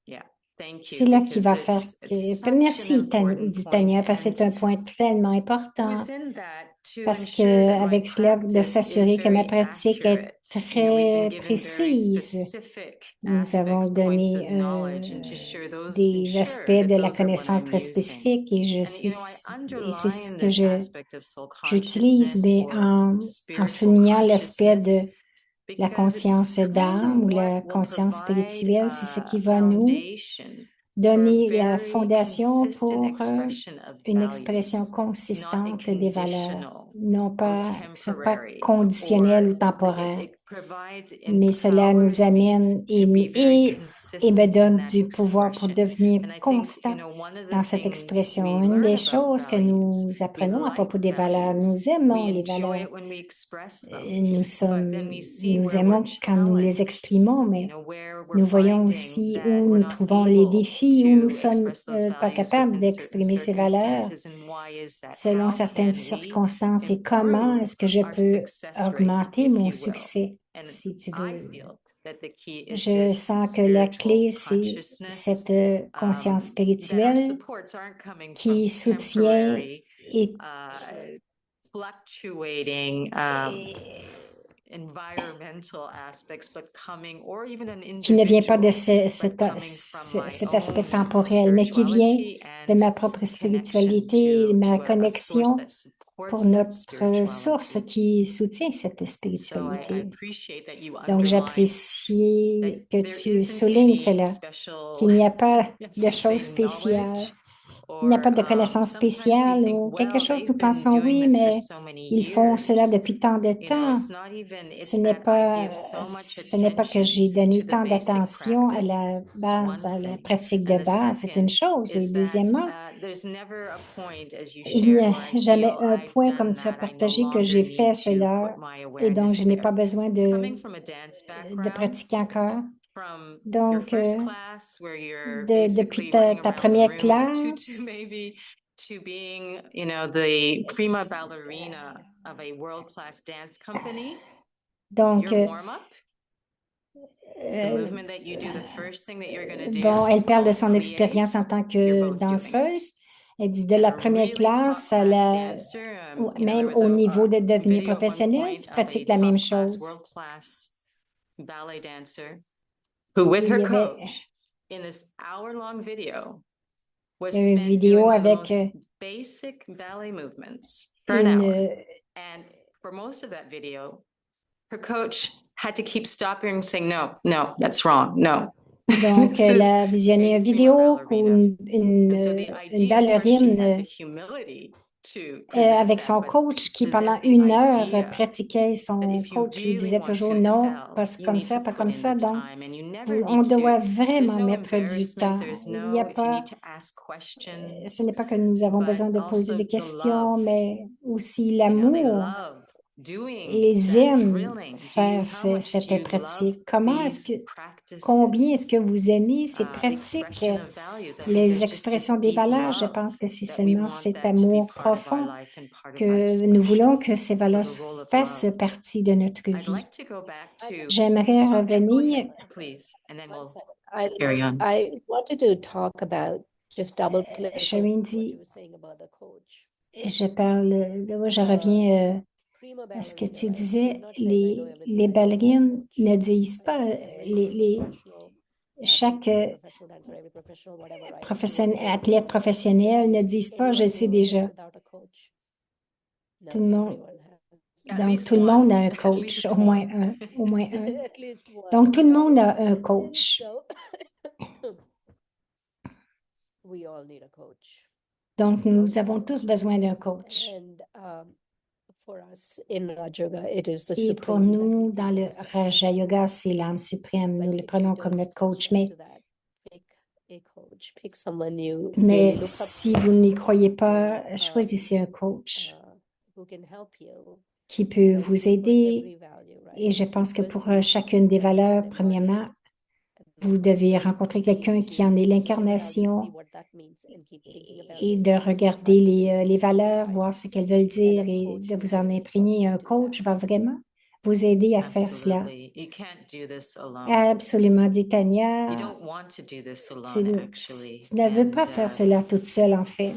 Yeah, thank you. C'est là qui va because faire it's que... such Merci, an important dit point. Tania, parce que c'est And un point tellement important. within that, to Parce ensure that my qu'avec cela, de practice is s'assurer que ma very pratique est accurate. You know, we've been très given very précise. specific Nous avons aspects, points donné of knowledge, and to share those, des aspects ensure de that la those are what connaissance I'm très using. spécifiques et And you know, I c'est ce underline que this aspect of soul j'utilise, consciousness mais or en spiritual soulignant l'aspect consciousness de la because it's conscience kind d'âme of ou what la will conscience provide spirituelle, c'est ce a qui va nous foundation for a donner la very fondation consistent pour expression of une expression values, not a consistante des valeurs, conditional non or pas, que ce soit pas temporary, conditionnel or ou temporaire. it provides, Mais cela nous empowers me amène to be very et me consistent in donne that du pouvoir pour expression. devenir And I think, constant you know, one of the dans cette things expression. we Une learn des about choses que values, nous we apprenons à like propos des valeurs, values, nous aimons we les enjoy valeurs. it when we express them, Nous aimons quand nous les exprimons, mais nous voyons aussi où nous trouvons les défis, où nous ne sommes pas capables d'exprimer ces valeurs selon certaines circonstances et comment est-ce que je peux augmenter mon succès, si tu veux. Je sens que la clé, c'est cette conscience spirituelle qui soutient et fluctuating environmental aspects, but coming, or even an qui ne vient pas de cet aspect temporel, mais qui vient de ma propre spiritualité, ma connexion pour notre source qui soutient cette spiritualité. Donc, j'apprécie que tu soulignes cela, qu'il n'y a pas de choses spéciales. Il n'y a pas de connaissances spéciales ou quelque chose, nous pensons oui, mais ils font cela depuis tant de temps. Ce n'est pas que j'ai donné tant d'attention à la base, à la pratique de base, c'est une chose. Et deuxièmement, il n'y a jamais un point comme tu as partagé que j'ai fait cela et donc je n'ai pas besoin de pratiquer encore. Donc, depuis ta première classe, to being, you know, the prima ballerina of a world-class dance company, donc, your warm-up, the movement that you do, the first thing that you're going to do. Bon, elle parle de son expérience en tant que danseuse. Elle dit de la première classe à même au niveau de devenir professionnel, tu pratiques la même chose. Ballet dancer who, with her coach, in this hour-long video, was spent doing the most basic ballet movements for an hour. And for most of that video, her coach had to keep stopping and saying, no, no, that's wrong, no. Donc, elle a visionné une vidéo où une ballerine avec son coach qui, pendant 1 heure, pratiquait. Son coach lui disait toujours non, pas comme ça, pas comme ça. Donc, on doit vraiment mettre du temps. Il n'y a pas, ce n'est pas que nous avons besoin de poser des questions, mais aussi l'amour. Ils aiment faire cette pratique. Combien est-ce que vous aimez ces pratiques? Les expressions des valeurs, je pense que c'est seulement cet amour profond que nous voulons que ces valeurs fassent partie de notre vie. J'aimerais revenir. I wanted to talk about just double-click Shereen dit, je reviens à ce que tu disais, les ballerines ne disent pas, chaque athlète professionnel ne disent pas, je le sais déjà. Tout le monde. Donc, tout le monde a un coach, au moins un. Donc, tout le monde a un coach. Donc, nous avons tous besoin d'un coach. Et pour nous, dans le Raja Yoga, c'est l'âme suprême. Nous le prenons comme notre coach. Mais si vous n'y croyez pas, choisissez un coach qui peut vous aider. Et je pense que pour chacune des valeurs, premièrement, vous devez rencontrer quelqu'un qui en est l'incarnation et de regarder les valeurs, voir ce qu'elles veulent dire et de vous en imprégner. Un coach va vraiment vous aider à faire cela. Absolument, dit Tania. Tu ne veux pas faire cela toute seule, en fait.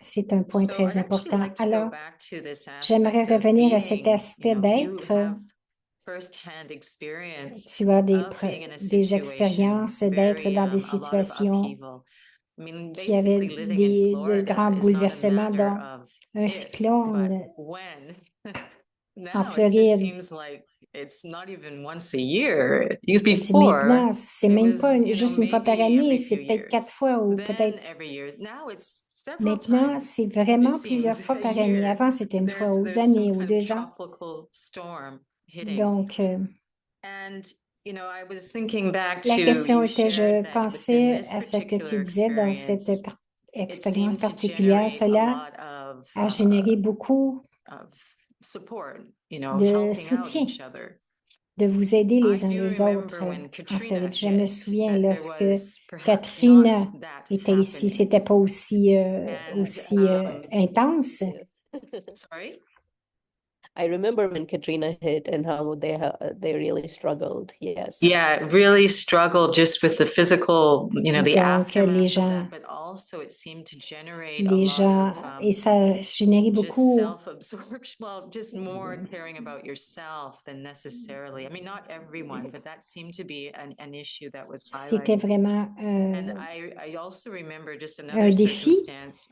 C'est un point très important. Alors, j'aimerais revenir à cet aspect d'être. Tu as des expériences d'être dans des situations qui avaient de grands bouleversements, dont un cyclone en Floride. Maintenant, c'est même pas juste une fois par année, c'est peut-être 4 fois ou peut-être. Maintenant, c'est vraiment plusieurs fois par année. Avant, c'était une fois aux années ou 2 ans. Donc, la question était, je pensais à ce que tu disais dans cette expérience particulière. Cela a généré beaucoup de soutien, de vous aider les uns les autres en Floride. Je me souviens lorsque Katrina était ici, c'était pas aussi intense. I remember when Katrina hit and how they really struggled. Yes. Yeah, it really struggled just with the physical, the aftermath of that, but also it seemed to generate a lot of et ça générait beaucoup self-absorption. Well, just more caring about yourself than necessarily. I mean, not everyone, but that seemed to be an issue that was highlighted. C'était vraiment And I also remember just un another défi. circumstance.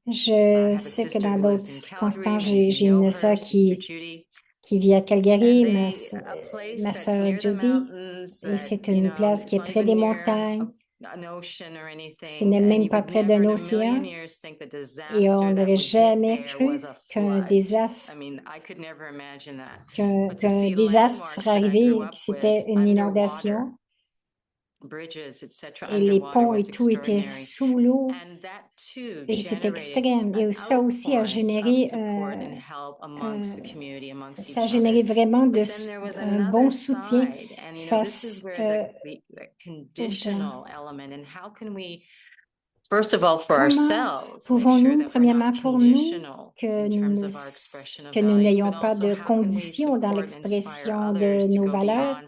Je sais que dans d'autres circonstances, j'ai une sœur qui vit à Calgary, ma sœur Judy, et c'est une place qui est près des montagnes. Ce n'est même pas près d'un océan. Et on n'aurait jamais cru qu'un désastre serait arrivé, que c'était une inondation. Et les ponts et tout étaient sous l'eau. Et c'est extrême. Et ça aussi a généré ça a généré vraiment un bon soutien face aux gens. Comment pouvons-nous, premièrement pour nous, que nous n'ayons pas de conditions dans l'expression de nos valeurs,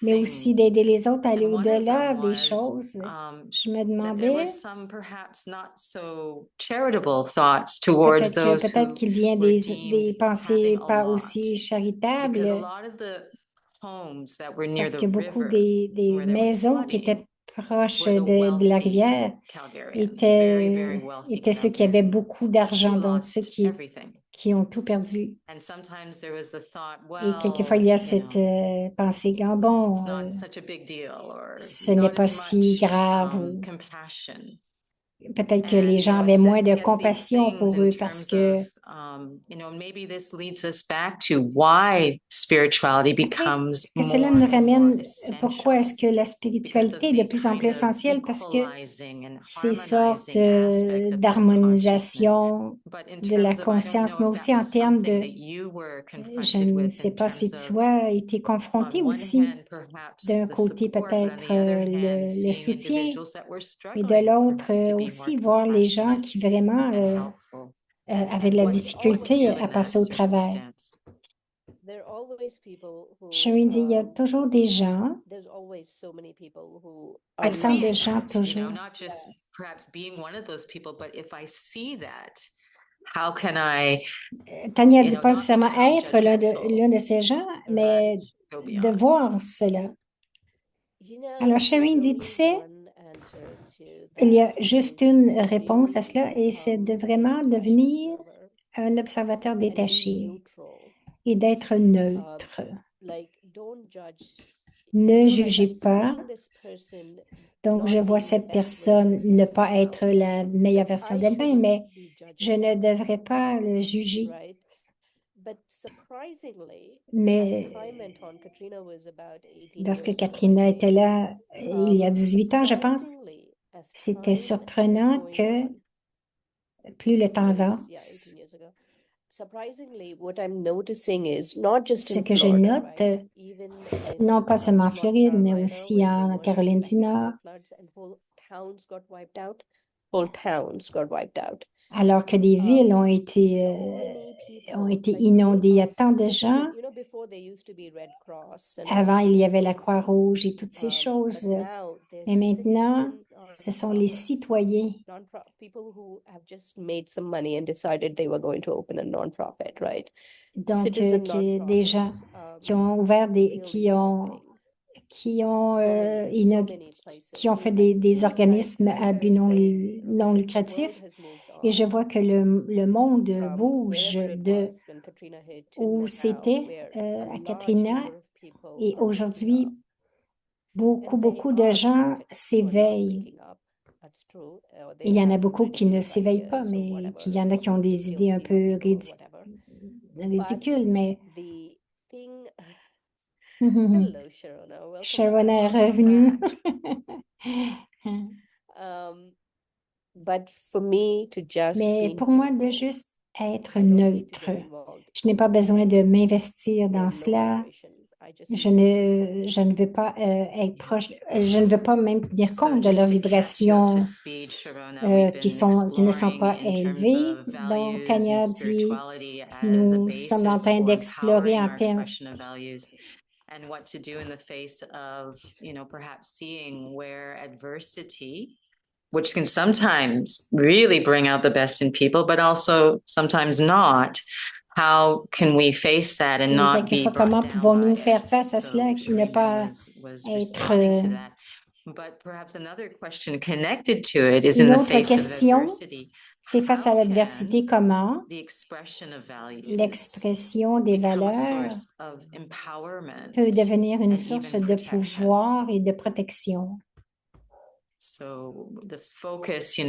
mais aussi d'aider les autres à aller au-delà des choses? Je me demandais, peut-être qu'il vient des pensées pas aussi charitables, parce que beaucoup des maisons qui étaient proches de la rivière étaient ceux qui avaient beaucoup d'argent, donc ceux qui ont tout perdu. Et quelquefois, il y a cette pensée, bon, ce n'est pas si grave. Peut-être que les gens avaient moins de compassion pour eux parce que cela nous ramène pourquoi est-ce que la spiritualité est de plus en plus essentielle, parce que ces sortes d'harmonisation de la conscience, mais aussi en termes de, je ne sais pas si tu as été confronté aussi d'un côté peut-être le soutien et de l'autre aussi voir les gens qui vraiment avaient de la difficulté à passer au travers. Sharon dit, il y a toujours des gens, autant de gens toujours. Tania dit pas nécessairement être l'un de ces gens, mais de voir cela. Alors, Sharon dit, tu sais, il y a juste une réponse à cela et c'est de vraiment devenir un observateur détaché et d'être neutre. Ne jugez pas. Donc, je vois cette personne ne pas être la meilleure version d'elle-même, mais je ne devrais pas le juger. Mais lorsque Katrina était là, il y a 18 ans, je pense, c'était surprenant que plus le temps avance, ce que je note, non pas seulement en Floride, mais aussi en Caroline du Nord, alors que des villes ont été inondées. Il y a tant de gens. Avant, il y avait la Croix-Rouge et toutes ces choses. Mais maintenant, ce sont les citoyens donc des gens qui ont ouvert qui ont fait des organismes à but non lucratif. Et je vois que le monde bouge de où c'était à Katrina. Et aujourd'hui, beaucoup de gens s'éveillent. Il y en a beaucoup qui ne s'éveillent pas, mais il y en a qui ont des idées un peu ridicules, mais Sharona est revenue. Mais pour moi, de juste être neutre, je n'ai pas besoin de m'investir dans cela. Je ne veux pas être proche, je ne veux pas même tenir compte de leurs vibrations qui ne sont pas élevées. Donc, Tanya dit, nous sommes en train d'explorer en termes and what to do in the face of, perhaps seeing where adversity, which can sometimes really bring out the best in people, but also sometimes not. How can we face that and not be comment pouvons-nous faire face à cela et ne pas être But perhaps another question connected to it is in the face of adversity. C'est face à l'adversité, comment l'expression des valeurs peut devenir une source de pouvoir et de protection. Donc, ce focus,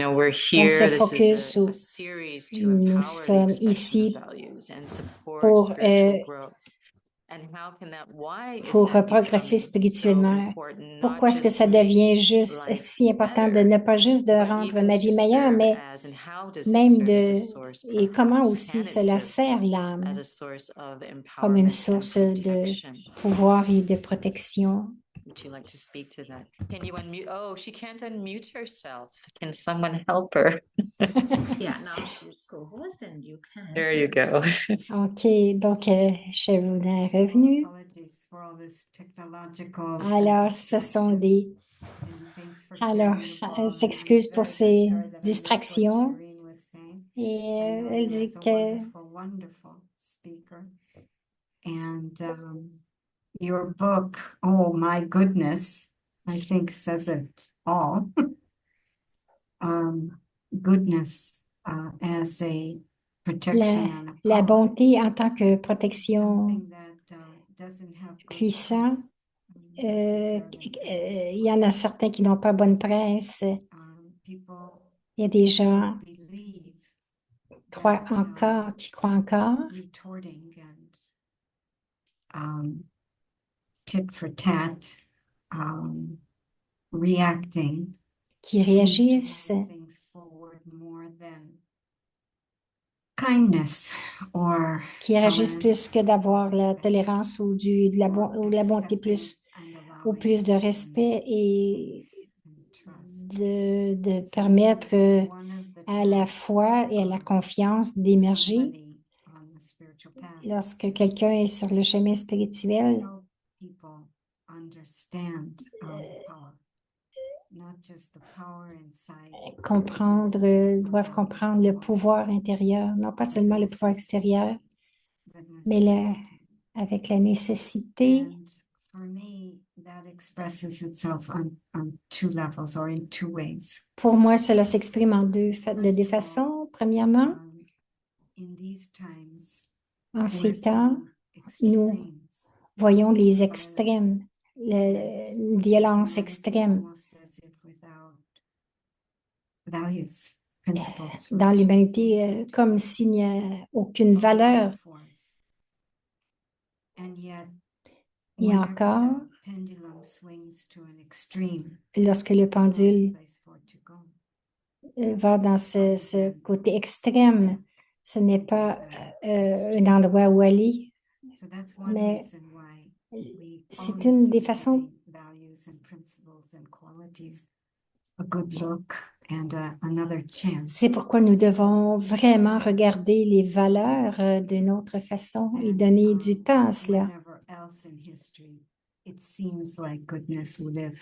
nous sommes ici pour progresser spirituellement. Pourquoi est-ce que ça devient juste si important de ne pas juste de rendre ma vie meilleure, mais même et comment aussi cela sert l'âme comme une source de pouvoir et de protection? Would you like to speak to that? Can you unmute? Oh, she can't unmute herself. Can someone help her? Yeah, now she's co-host and you can. There you go. OK, donc Sharona est revenue. Alors, ce sont des... Alors, elle s'excuse pour ces distractions. Et elle dit que... Your book, oh my goodness, I think says it all. Goodness as a protection la bonté en tant que protection puissante. Il y en a certains qui n'ont pas bonne presse. Il y a des gens qui croient encore. Tit for tat, reacting, qui réagissent, kindness or qui réagissent plus que d'avoir la tolérance ou la bonté ou plus de respect et de permettre à la foi et à la confiance d'émerger. Lorsque quelqu'un est sur le chemin spirituel, doivent comprendre le pouvoir intérieur, non pas seulement le pouvoir extérieur, mais avec la nécessité. Pour moi, cela s'exprime de deux façons. Premièrement, en ces temps, nous voyons les extrêmes, la violence extrême. values, principles. dans l'humanité comme s'il n'y a aucune valeur. Et encore, lorsque le pendule va dans ce côté extrême, ce n'est pas un endroit où aller, mais c'est une des façons c'est pourquoi nous devons vraiment regarder les valeurs d'une autre façon et donner du temps à cela. It seems like goodness would have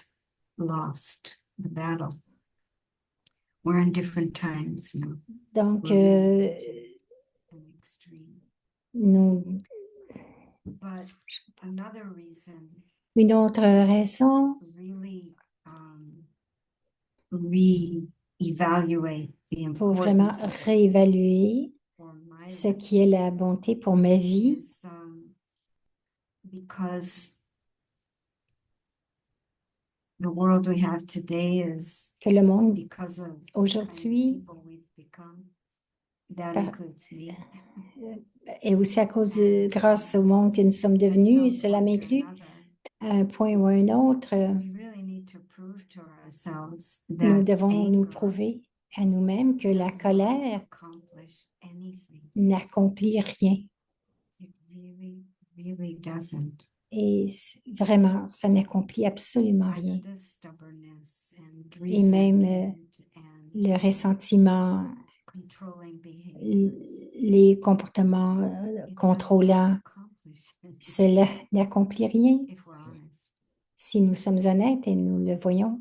lost the battle. We're in different times now. Donc, nous, But another reason une autre raison, really re-evaluate the pour vraiment importance of réévaluer for my ce qui est la bonté pour ma vie, is because the world we have today is que le monde because of the kind of aujourd'hui people we've become. That Par- includes me. est aussi à cause grâce au monde que nous sommes devenus, cela m'inclut à un point ou à un autre. We really need to prove to ourselves Nous that devons nous anger prouver à nous-mêmes que la does not colère accomplish anything. n'accomplit rien. It really doesn't. Et vraiment, ça n'accomplit absolument And rien. the stubbornness and Et même resentment and le ressentiment, controlling behaviors, les comportements it does contrôlants, not accomplish anything, cela n'accomplit rien. if we're honest. Si nous sommes honnêtes et nous le voyons.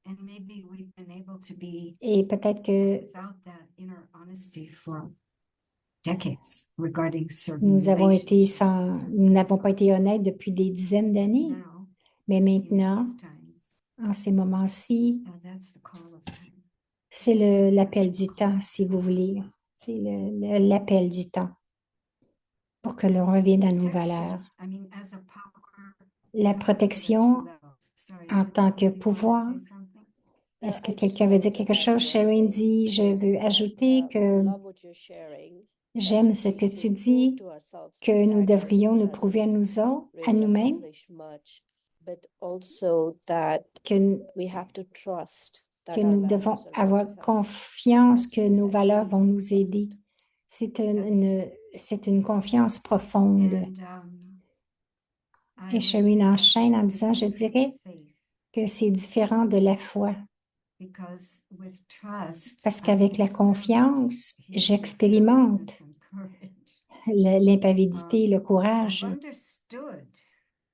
And maybe we've been able to be Et peut-être que without that inner honesty for decades regarding certain nous avons été relationships or sans, certain nous n'avons pas été relationships. honnêtes depuis des dizaines d'années. Now, Mais in maintenant, these times, en ces moments-ci, that's the call of time. c'est l'appel du temps, si vous voulez. C'est l'appel du temps pour que l'on revienne à nos valeurs. I mean, as a power, La it has to protection two levels. Sorry, en did tant que somebody wanna pouvoir. say something? Est-ce que I just quelqu'un veut wanted dire to quelque add chose? one Sharon thing, dit, je is veux that, ajouter que love what you're sharing, j'aime that ce we que tu should dis, prove to ourselves que that nous that devrions nous doesn't prouver à really nous-mêmes, accomplish much, but also that que, we have to trust that que our nous values devons are going avoir to help. confiance que That's nos what that valeurs means, vont nous aider. trust. C'est une confiance profonde. And I Et would Sharon say enchaîne en it's disant, je different from dirais faith, que c'est différent de la foi. because with trust, Parce I qu'avec la experiment. confiance, Here's j'expérimente fearlessness and courage. l'impavidité, le courage. I've understood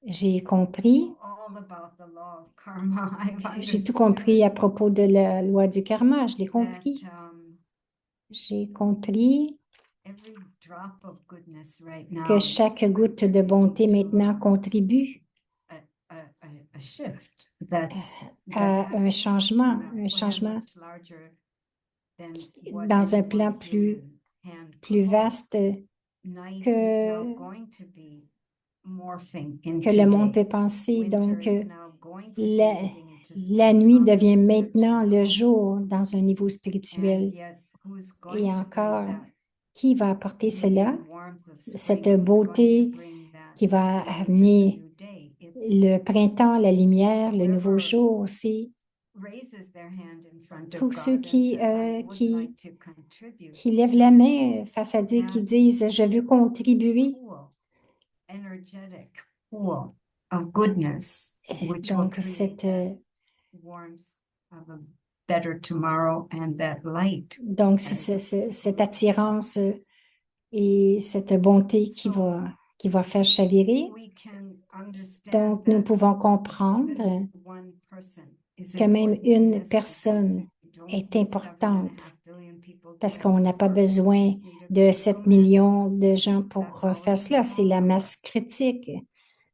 J'ai compris, all about the law of karma. I've j'ai tout compris à propos de la loi du karma, je l'ai compris. that J'ai compris every drop of goodness right now que is chaque goutte de bonté contributing to maintenant contribue a shift that's à happening un changement, on a plan much larger than what dans un any plan one human hand could plus hold. vaste Night que- is now going to be morphing que le into monde day. peut penser. Winter Donc, is now going to be la, moving into la spring nuit on a devient maintenant spiritual le level. jour dans un niveau And spirituel. yet, who's Et going to bring encore, that qui va apporter cela? moving warmth of Cette spring? Who's beauté going to bring that qui va light of the amener new day? It's le printemps, la lumière, le nouveau whoever jour. C'est raises their hand in front of tous ceux God and says, I would like to contribute qui lèvent to la main face à Dieu et qui that disent, je veux contribuer. pool, energetic pool of goodness, which will Donc, create cette, that warmth of a better tomorrow and that light. donc as cette attirance et cette bonté qui va faire chavirer. we can understand Donc, nous that pouvons comprendre even one person is que même important in une this, because personne we don't est need importante 7.5 billion people parce doing qu'on n'a this pas work. We besoin just need a de critical 7 mass. millions de gens pour That's always faire a cela. C'est small la number. masse critique.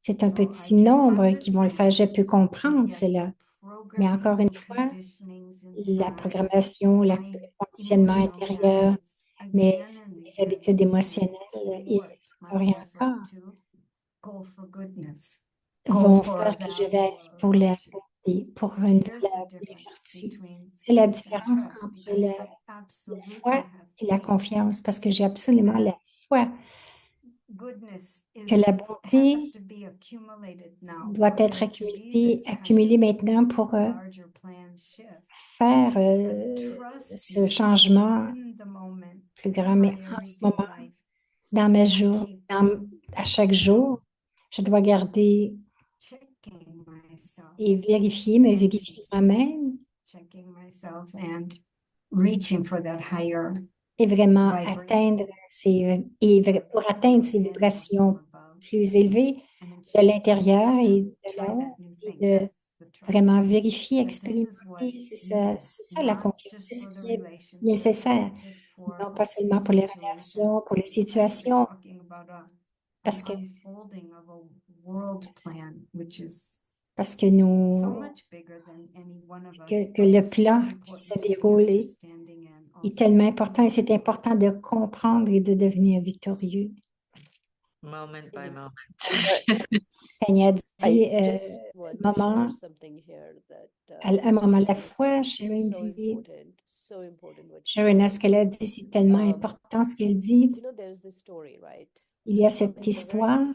C'est un So I petit can nombre qui vont le faire. Je understand peux that comprendre yet cela. the Mais encore programmings une and fois, conditionings la inside, programmation, le my conditionnement emotional intérieur, habits, mais again and les again habitudes can émotionnelles et thwart my encore et effort encore to go for goodness, vont go for a faire que je vais value aller of pour la virtue. pour une vertu. C'est la différence entre la foi et la confiance, parce que j'ai absolument la foi que la bonté doit être accumulée maintenant pour faire ce changement plus grand. Mais en ce moment, à chaque jour, je dois garder et me vérifier moi-même et vraiment atteindre pour atteindre ces vibrations plus élevées de l'intérieur et de l'autre, et de vraiment vérifier, expérimenter. C'est ça la confiance, c'est ce qui est nécessaire, non pas seulement pour les relations, pour les situations, parce que que le plan qui se déroule est tellement important, et c'est important de comprendre et de devenir victorieux. Moment by moment. Tania dit un moment à la fois. Sharon dit, Sharon, ce qu'elle a dit, c'est tellement important ce qu'elle dit. Il y a cette histoire,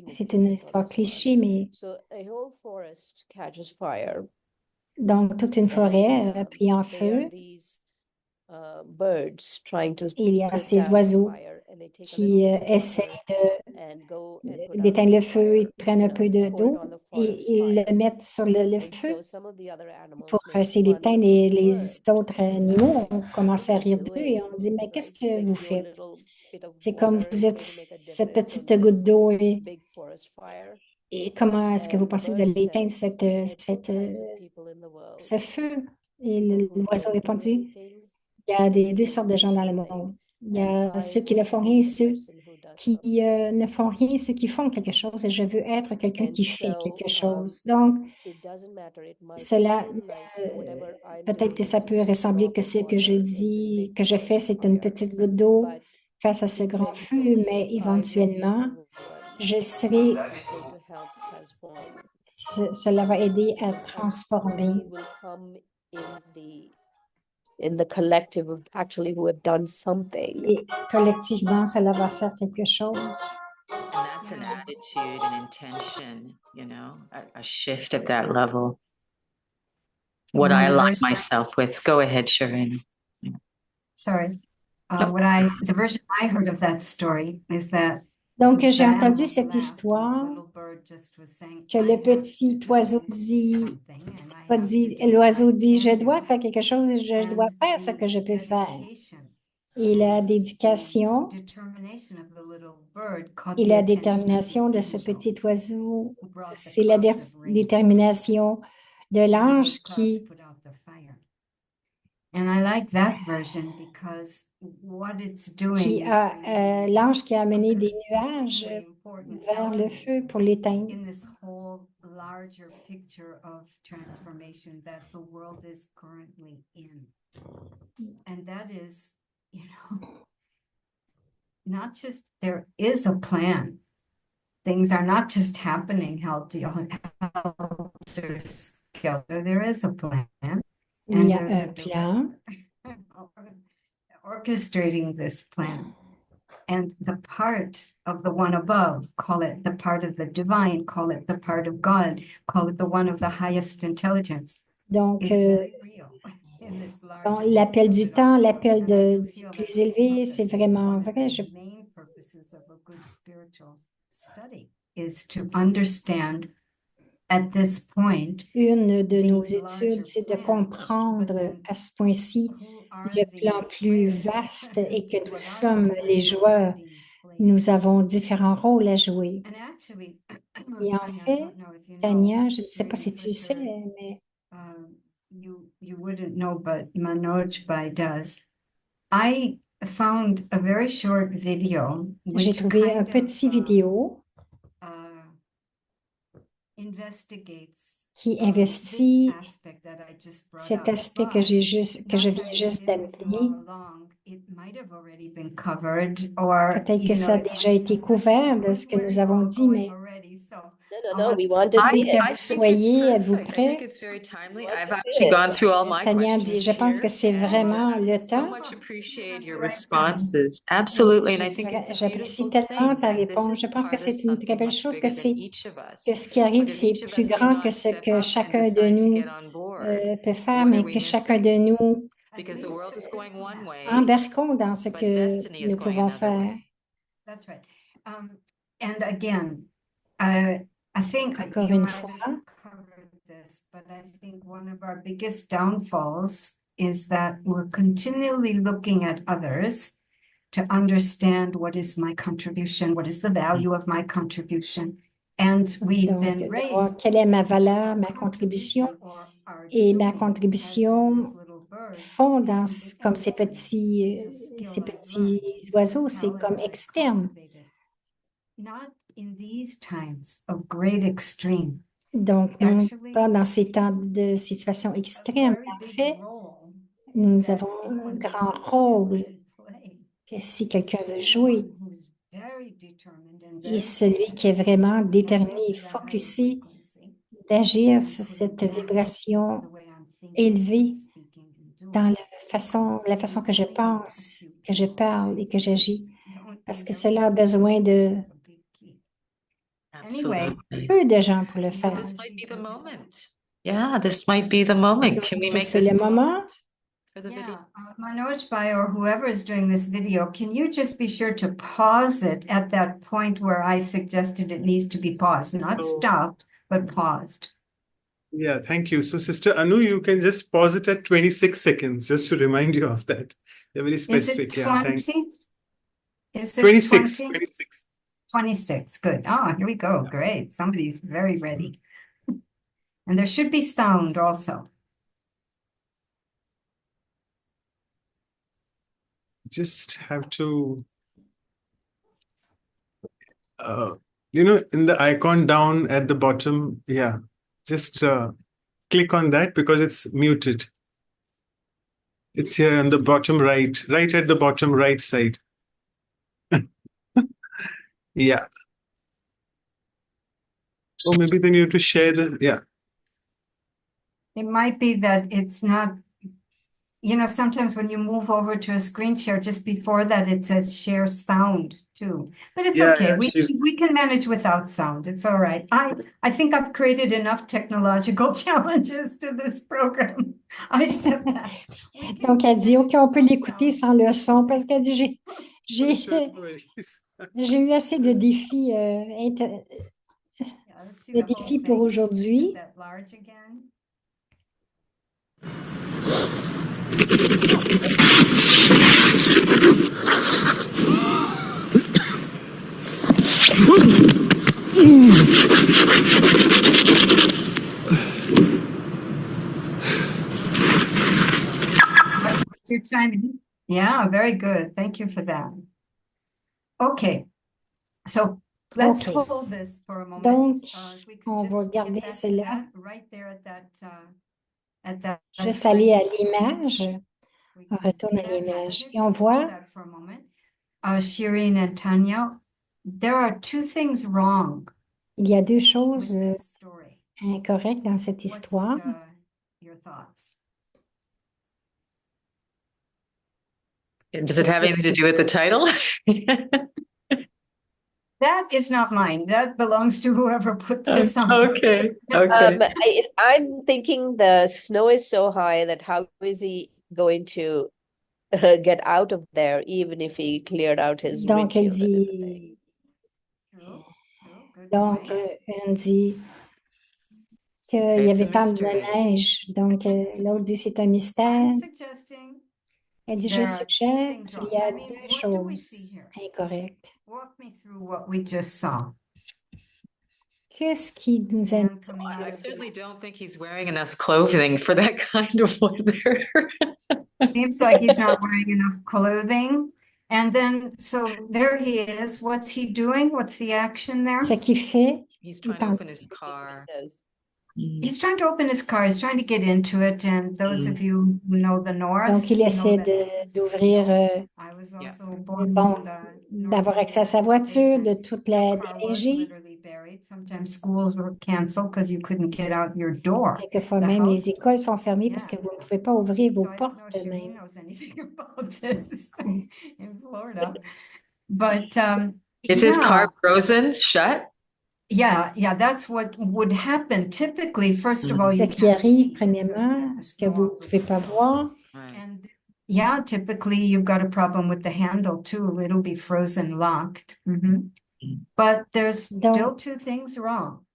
c'est une histoire cliché, mais donc toute une forêt a pris en feu. Il y a ces oiseaux qui essaient d'éteindre le feu, ils prennent un peu d'eau et ils le mettent sur le feu pour essayer d'éteindre, et les autres animaux ont commencé à rire d'eux et on dit, mais qu'est-ce que vous faites? C'est comme vous êtes cette petite goutte d'eau et comment est-ce que vous pensez que vous allez éteindre ce feu? Et l'oiseau a répondu, il y a deux sortes de gens dans le monde. Il y a ceux qui ne font rien, ceux qui ne font rien, ceux qui font quelque chose, et je veux être quelqu'un qui fait quelque chose. Donc, cela, peut-être que ça peut ressembler que ce que je dis, que je fais, c'est une petite goutte d'eau face à ce grand feu, mais éventuellement, cela va aider à transformer. In the collective of actually who have done something. Et collectivement, cela va faire quelque chose. And that's an attitude and intention, a shift at that level. What I align myself with. Go ahead, Sharon. Sorry. The version I heard of that story is that donc, j'ai entendu cette histoire que le petit oiseau dit, l'oiseau dit, je dois faire quelque chose et je dois faire ce que je peux faire. Et la dédication et la détermination de ce petit oiseau, c'est la détermination de l'ange qui... l'ange qui a amené des nuages vers le feu pour l'éteindre. Not just there is a plan. Things are not just happening helter-skelter. There is a plan. Il y a un plan. Orchestrating this plan. And the part of the one above, call it the part of the divine, call it the part of God, call it the one of the highest intelligence. Donc, l'appel du temps, l'appel du plus élevé, c'est vraiment vrai. Une de nos études, c'est de comprendre à ce point-ci le plan plus vaste et que nous sommes les joueurs. Nous avons différents rôles à jouer. Et en fait, Tania, je ne sais pas si tu sais, mais you wouldn't know, but Manoj Bhai does. I found a very short video. J'ai trouvé un petit vidéo qui investit cet aspect que je viens juste d'amener. Peut-être que ça a déjà été couvert de ce que nous avons dit, mais No, we want to see it. Que vous soyez, êtes-vous prêts? It's very timely. Want to I've see actually it. gone through all my Tania dit, questions je pense here, que c'est and, vraiment le so temps. much appreciate your responses. Absolutely, and I think it's a J'apprécie beautiful tellement thing ta that this réponse. is Je pense que part of c'est une très something belle much chose bigger than each of us. que ce qui arrive, Whether c'est each of plus us do grand not que ce step que up and chacun de decide to nous get on board, peut faire, what mais are we que chacun missing? de nous Because the world is going one way, embarquons dans ce but que destiny is nous going pouvons another faire. way. That's right. And again, I think Encore you une might fois, have covered this, but I think one of our biggest downfalls is that we're continually looking at others to understand what is my contribution, what is the value of my contribution. And we've donc, been de voir raised quelle est ma valeur, ma contribution, or are et ma doing as in contribution this little bird, fond is comme ces independent. petits, It's a skill ces I've petits learned. It's a oiseaux, c'est talent comme I've externe. cultivated. Not in these times of great extreme. Donc, non Actually, pas dans ces temps de situation a extrême. very En big fait, role nous that avons un anyone grand wants to rôle play que si is quelqu'un to veut be jouer. one who's very determined and Et very celui qui est focused, vraiment connected déterminé et to that higher focusé frequency, d'agir and sur putting cette that into vibration the way I'm thinking, élevée speaking, and dans doing. la façon que je Only make a pense, few que je people parle et que j'agis, don't parce need que to cela a besoin de a big key. Anyway, Absolutely. peu de gens pour le So faire. this might be the moment. Yeah, this might be the moment. Can we Donc, make c'est this le the moment. moment for the video? yeah, Manoj Bhai or whoever is doing this video, can you just be sure to pause it at that point where I suggested it needs to be paused, not So- stopped, but paused? Yeah, thank you. So, Sister Anu, you can just pause it at 26 seconds, just to remind you of that. They're very Is specific. it Yeah, thanks. 20? Is it 26, 20? 26. 26, good. Ah, here we go. Great. Somebody's very ready. And there should be sound also. Just have to, in the icon down at the bottom, yeah, just click on that because it's muted. It's here on the bottom right at the bottom right side. Yeah. Or maybe then you have to share yeah. It might be that it's not, sometimes when you move over to a screen share, just before that, it says share sound too. But it's Yeah, okay. yeah, We can manage without sound. It's all right. I think I've created enough technological challenges to this program. I step back. We can Donc, elle dit, OK, on peut manage l'écouter without sans le son parce qu'elle dit, Sure, j'ai, no worries. j'ai eu assez de défis, sound. Yeah, let's see de the whole défis pour thing. aujourd'hui. Get that large again. Your timing. Yeah, very good. Thank you for that. Okay. So let's Okay. hold this for a moment. Donc, If we could on va just get garder back to cela. that, right there at that Juste slide. aller à l'image. We On can retourne à stay at l'image. it. Et on Just hold voit, that for a moment. Shireen and Tanya, there are two things wrong il y a deux with choses this story. incorrectes dans cette What's histoire. your thoughts? Does it have anything to do with the title? That is not mine. That belongs to whoever put this on. Okay, okay. I'm thinking the snow is so high that how is he going to get out of there, even if he cleared out his Donc, elle windshield and everything? dit, True, good donc, point. elle dit qu'il y It's a avait tant de mystery. neige. Donc, l'autre dit c'est un mystère. I'm suggesting, Elle dit, je there are two suggère things qu'il wrong. y a I mean, deux what do we see choses here? incorrectes. Walk me through what we just saw. Qu'est-ce qui nous a Man coming out I of the certainly don't think he's wearing enough clothing for that kind of weather. Seems like he's not wearing enough clothing. And then, so there he is. What's he doing? What's the action there? Ce qu'il fait, He's il trying to tente. open his car. Yes. He's trying to open his car. He's trying to get into it. And those of you who know the North, Donc, il know essaie that this is d'ouvrir, real. I was also born bon, in the North d'avoir accès à sa United States, voiture, de and toute no la car was déneiger. literally buried. Sometimes schools were canceled because you couldn't get out your door. Quelquefois The même, house. les écoles sont fermées parce que Yeah. vous ne pouvez pas ouvrir vos So I don't know portes if Shireen même. knows anything about this in Florida. But Is his yeah, car frozen shut? yeah, that's what would happen. Typically, first of all, Ce you qui can't arrive, see. premièrement, ce que vous ne pouvez pas voir, Right. And yeah, typically you've got a problem with the handle too. It'll be frozen locked. Mhm. But there's still donc, two things wrong.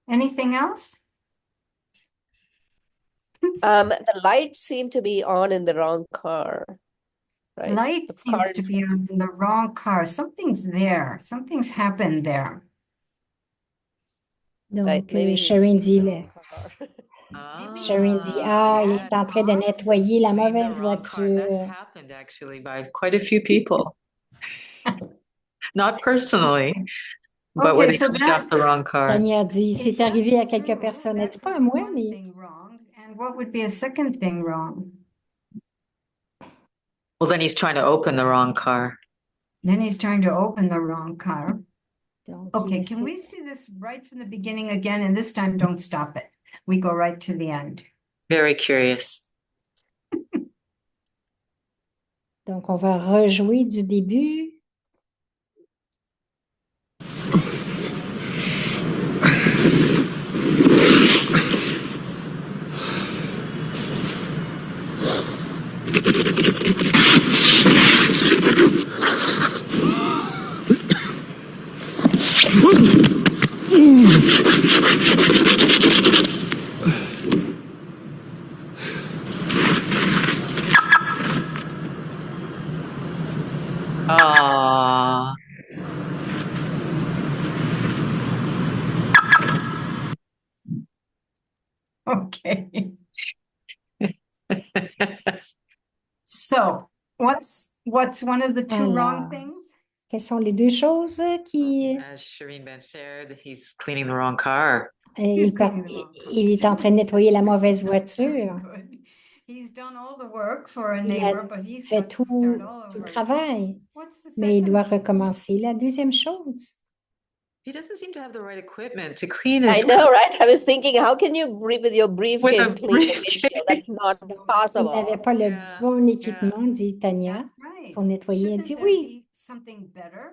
Anything else? The lights seem to be on in the wrong car, right? Light The seems car to be on the wrong car. Something's there. Something's happened there. right, donc maybe he's Shireen dit, cleaning the wrong car. Shireen dit, il est en train de nettoyer la mauvaise That's voiture. happened actually by quite a few people. Not personally, but where Okay, they so cleaned off that the wrong car. Tania dit, if c'est arrivé à that's quelques true, personnes. Elle that dit pas à could be moi, one mais thing wrong. And what would be a second thing wrong? Well, then he's trying to open the wrong car. Then he's trying to open the wrong car. donc, Okay, il can essaie- we see this right from the beginning again? And this time, don't stop it. We go right to the end. Very curious. donc, on va rejouer du début. Ah, Okay. So what's one of the two wrong Alors, things? quelles sont les deux choses qui... as Shireen Ben shared, he's cleaning the wrong car. He's il, par- cleaning the wrong car. il est en train de nettoyer la mauvaise Very voiture. good. He's done all the work for a Il neighbor, a but he's fait got to tout start all le over. travail, What's the mais il second? doit recommencer. La deuxième chose, He doesn't seem to have the right equipment to clean I his know, right? I was thinking, how can you with your briefcase a clean the windshield? That's not il n'avait possible. pas le Yeah, bon équipement, dit Tania, That's right. pour nettoyer. Elle Shouldn't dit there oui, be something better?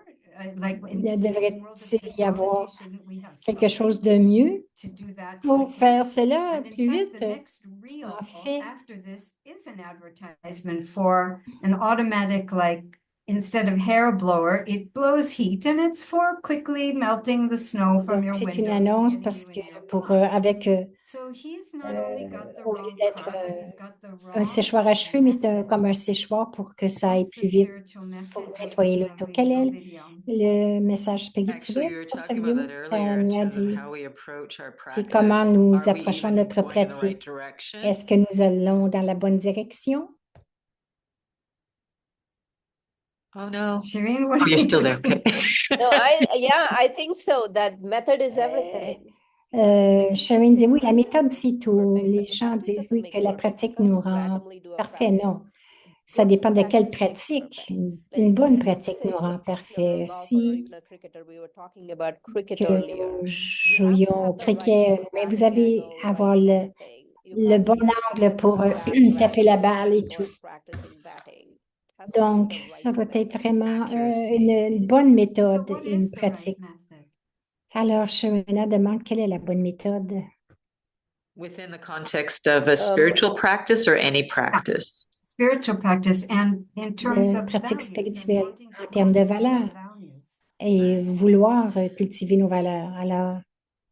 Like in il today's devrait world of y technology, avoir shouldn't we have quelque something chose de mieux to do that pour quickly? faire cela And in plus fact, vite. the next reel En fait, after this is an advertisement for an automatic, like instead of hair blower, it blows heat and it's for quickly melting the snow from donc your c'est une windows and annonce getting parce you que in your pour car. avec So he's not only got the au lieu wrong d'être car, but he's got the un wrong séchoir à cheveux, mais c'est method. comme un séchoir pour que ça aille What's the plus vite spiritual pour message of nettoyer this l'auto. lovely Quel little est video? le message Actually, we spirituel were pour ce talking about vidéo? that earlier in Tania terms of dit, how we approach our c'est comment practice. nous Are we approchons even notre going in the right pratique. direction? Est-ce que nous allons dans la bonne direction? Oh no. Shireen, what Oh, do you're you still there. Okay. No, I think so. That method is everything. Shireen dit oui, la méthode, c'est tout. Les gens disent oui, que la pratique nous rend parfait. Non, ça dépend de quelle pratique. Une bonne pratique nous rend parfait. Si que nous jouions au cricket, mais vous avez à avoir le bon angle pour taper la balle et tout. Donc, ça va être vraiment une bonne So méthode, what is une the right pratique. method? Alors, Sharina demande quelle est la bonne méthode. Within the context of a spiritual practice or any practice? Spiritual practice and in terms De of pratique values and spirituelle wanting to en termes de cultivate valeurs values. et vouloir cultiver nos valeurs. Alors,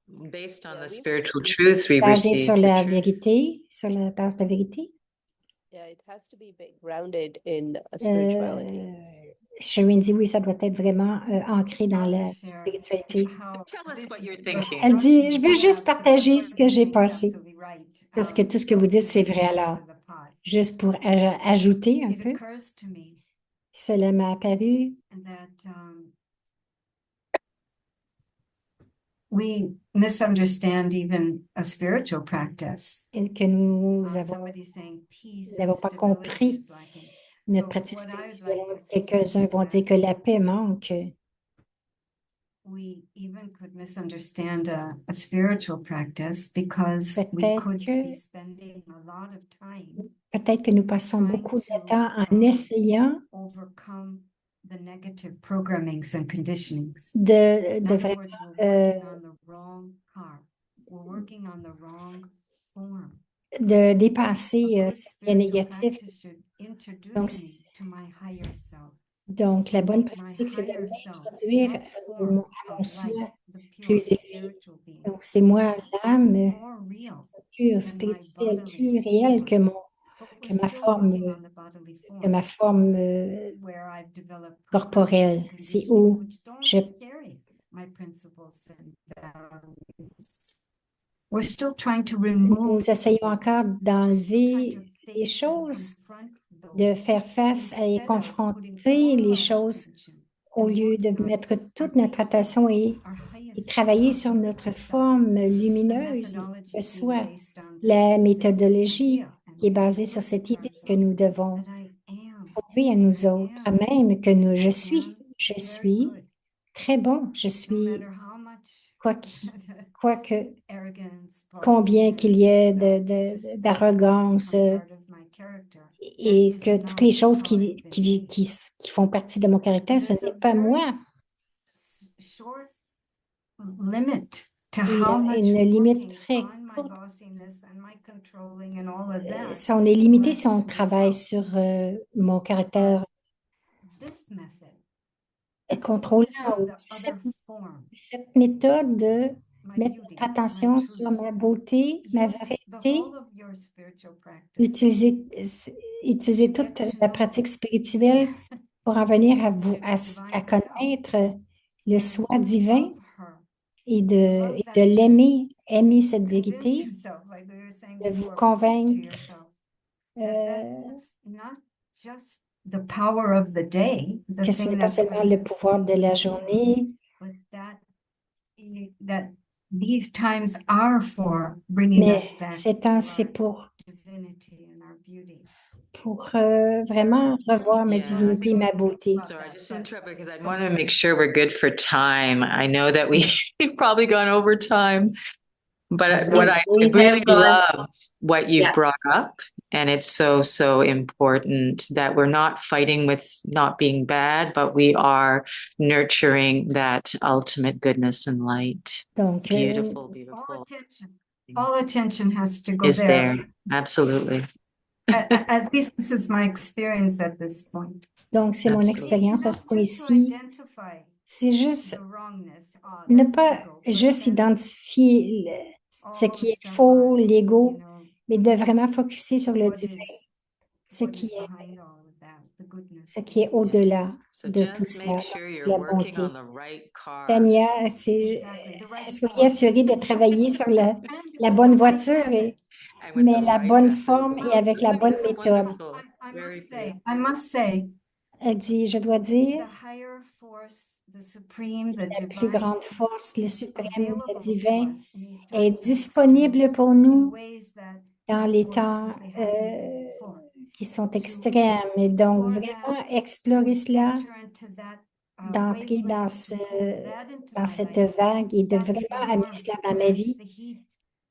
Based on the spiritual truths we basé receive. sur la vérité, sur la base de la vérité, Yeah, it has to be grounded in spirituality. Shireen dit oui, ça doit être vraiment ancré dans la spiritualité. Tell us what you're thinking. Elle dit, je veux juste partager ce que j'ai pensé, parce que tout ce que vous dites, c'est vrai. Alors, juste pour ajouter un It peu, occurs to me cela m'a apparu that we misunderstand even a spiritual practice. et que nous avons Somebody saying peace n'avons and pas stability compris is lacking. notre So pratique what I'd spirituelle. like to suggest Quelques-uns is vont that dire que la paix manque. we even could misunderstand a spiritual practice because we Peut-être could que, be spending a lot of time peut-être que nous passons trying beaucoup de to temps en essayant overcome the negative programmings and conditionings. de In other vraiment words, we're working on the wrong car. We're working on the wrong form. de A dépasser good ce qui est spiritual négatif. practice should introduce Donc, me to my higher self. donc la bonne Make my pratique, c'est de higher self m'introduire that à form mon of soi light, the plus pure élevé. spiritual being, Donc, c'est moi, l'âme more real pure, than my spirituelle, bodily plus réelle que form. mon, But que we're ma still forme, working on the bodily que ma form, forme where I've developed corporelle. programmings and C'est conditionings où which don't je, carry my principles and values. We're still trying to remove, nous essayons encore trying d'enlever to les face and choses, confront de those faire face et instead of putting confronter all les our choses attention au and lieu de working on mettre our toute notre higher attention form, our et highest travailler form, sur our notre highest self. forme The lumineuse methodology de being soi. based on La this méthodologie idea and qui est basée sur cette idée que nous ourselves devons that I am, prouver à nous autres, même que nous, je suis very good, très bon, je no suis, matter how much quoique, arrogance, combien qu'il y ait bossiness, d'arrogance disrespect doesn't become part of my character. et That que is toutes not les choses how I've been made. qui font partie de mon caractère, ce There's n'est a pas very moi. short limit to Il y how a much une limite working très on my courte. bossiness and my controlling and all of that Si on est limité, si on lets me travaille grow. sur mon caractère This method, contrôlant, focusing ou the other form, cette méthode de my mettre beauty, notre attention my sur truth, ma beauté, ma use the vérité, whole of your spiritual practice utiliser to toute get la to pratique spirituelle pour en venir à vous, your divine à self connaître le and soi divin love her, et love de that truth. l'aimer, aimer cette Convince vérité, yourself, like we were saying de vous before, prove to convaincre yourself that euh, that's not just the power of the day, the que ce thing n'est pas that's seulement going le to pouvoir de swing la the pendulum, journée, but that these times are for bringing mais us back ces to temps, our c'est pour divinity and our beauty. vraiment revoir ma Yeah. divinité, ma beauté. Sorry, I just interrupted because I want to make sure we're good for time. I know that we've probably gone over time, but what I We really have gone, love what you've yeah. brought up, and it's so, so important that we're not fighting with not being bad, but we are nurturing that ultimate goodness and light. Donc, Beautiful, beautiful. All attention has to go Is there. there. Absolutely. At least this is my experience at this point. donc c'est mon Absolutely. expérience à ce Not just to point-ci. identify C'est juste the wrongness, ne that's pas ego, but juste then identifier ce all qui the est stuff faux, on, l'ego, mais de vraiment focuser sur le what divin, is ce what qui is est, behind all of that, the goodness. ce qui est au-delà So de tout just cela, make sure you're la working bonté. on the right car. Tania, Exactly, the right soyez form. assurée de travailler sur la And bonne with the right voiture, method. And with mais the la right bonne method. forme et avec la bonne That's méthode. wonderful. Very good. I must say, Elle dit, je dois the dire, higher force, the supreme, the la plus divine, grande force, le suprême, le available to divin, us in these est times of disponible extremes pour in nous ways that dans that les force temps simply hasn't been before. qui sont extrêmes. Et donc, Explore vraiment that, explorer to cela, enter into that d'entrer wavelength, to pull that into dans my cette life. vague et de That's the vraiment amener warmth, cela dans ma that's vie. the heat,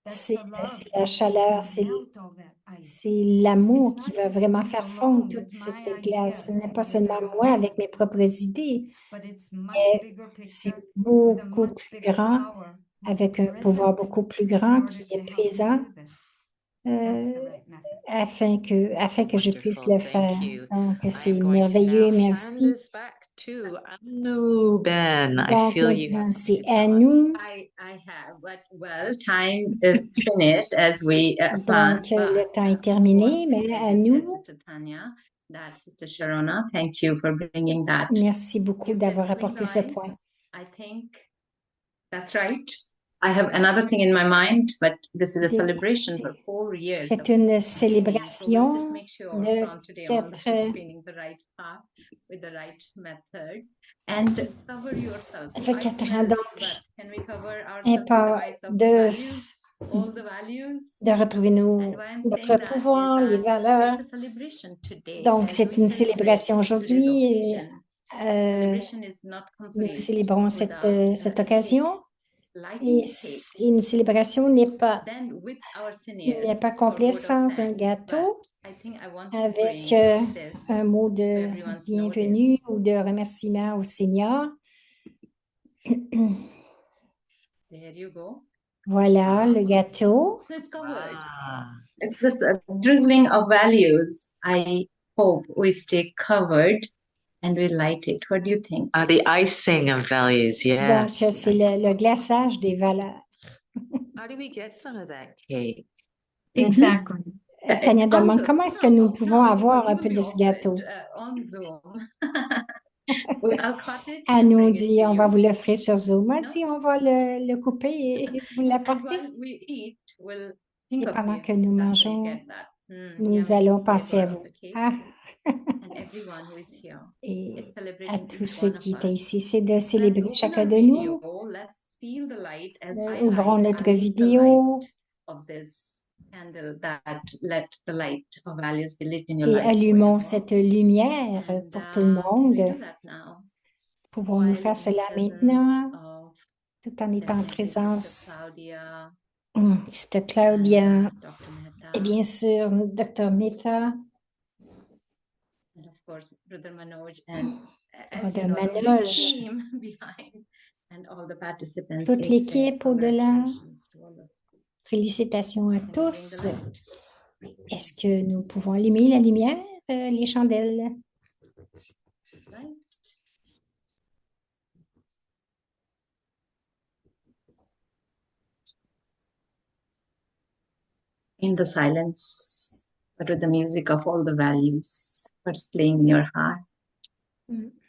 that's C'est the love c'est la that chaleur, can melt all that ice. c'est l'amour It's qui not va just vraiment me faire fondre alone toute with my cette glace. Ce ideas n'est to pas be a seulement better moi avec person, mes propres idées, but it's much mais bigger c'est picture with a beaucoup much plus bigger grand, power who's avec un pouvoir present beaucoup plus in grand order qui to est help me présent do this. That's the right method. afin que je puisse Wonderful, le thank faire. you. Donc, I c'est am going to merveilleux, now hand merci. this back to Anu Ben. I Donc, feel you have maintenant, something c'est to à tell us. nous. I have, but well, time is finished as we planned. Donc, le But temps est one terminé, thing, mais as à you said, nous, Sister Tanya, that Sister Sharona, thank you for bringing that. merci beaucoup You said d'avoir clean apporté ce eyes. point. I think that's right. I have another thing in my mind, but this is a celebration for 4 years. C'est of une training. So we'll célébration just make sure de from today on that 4 we're training the right path with the right method and cover yourself. Ça fait Eyes 4 ans, smells, donc, but can we cover ourselves un with the pas eyes of de, values, all the values? de retrouver And why I'm saying notre that is pouvoir, les that valeurs. it's a celebration today. Donc, As c'est we une celebrate célébration today's aujourd'hui. occasion, nous célébrons cette occasion. Et une célébration n'est pas complète sans un gâteau avec un mot de bienvenue ou de remerciement au Seigneur. Voilà le gâteau. It's this drizzling of values. I hope we stay covered and we light it. What do you think? The icing of values, Donc, yes. c'est le glaçage des valeurs. How do we get some of that cake? Exactly. Tania demande comment est-ce que nous pouvons avoir un peu de ce gâteau. On Zoom. Elle nous dit, on va vous l'offrir sur Zoom. Elle dit, on va le couper et vous l'apporter. Et pendant que nous mangeons, nous allons penser à vous. Ah. Et à tous ceux qui étaient ici, c'est de célébrer chacun de nous. Ouvrons notre vidéo et allumons cette lumière pour tout le monde. Pouvons-nous faire cela maintenant, tout en étant en présence de Sister Claudia et bien sûr Dr. Mehta, Brother Manoj, toute l'équipe au-delà. Félicitations à tous. Est-ce que nous pouvons allumer la lumière, les chandelles? In the silence, but with the music of all the values, what's playing in your heart.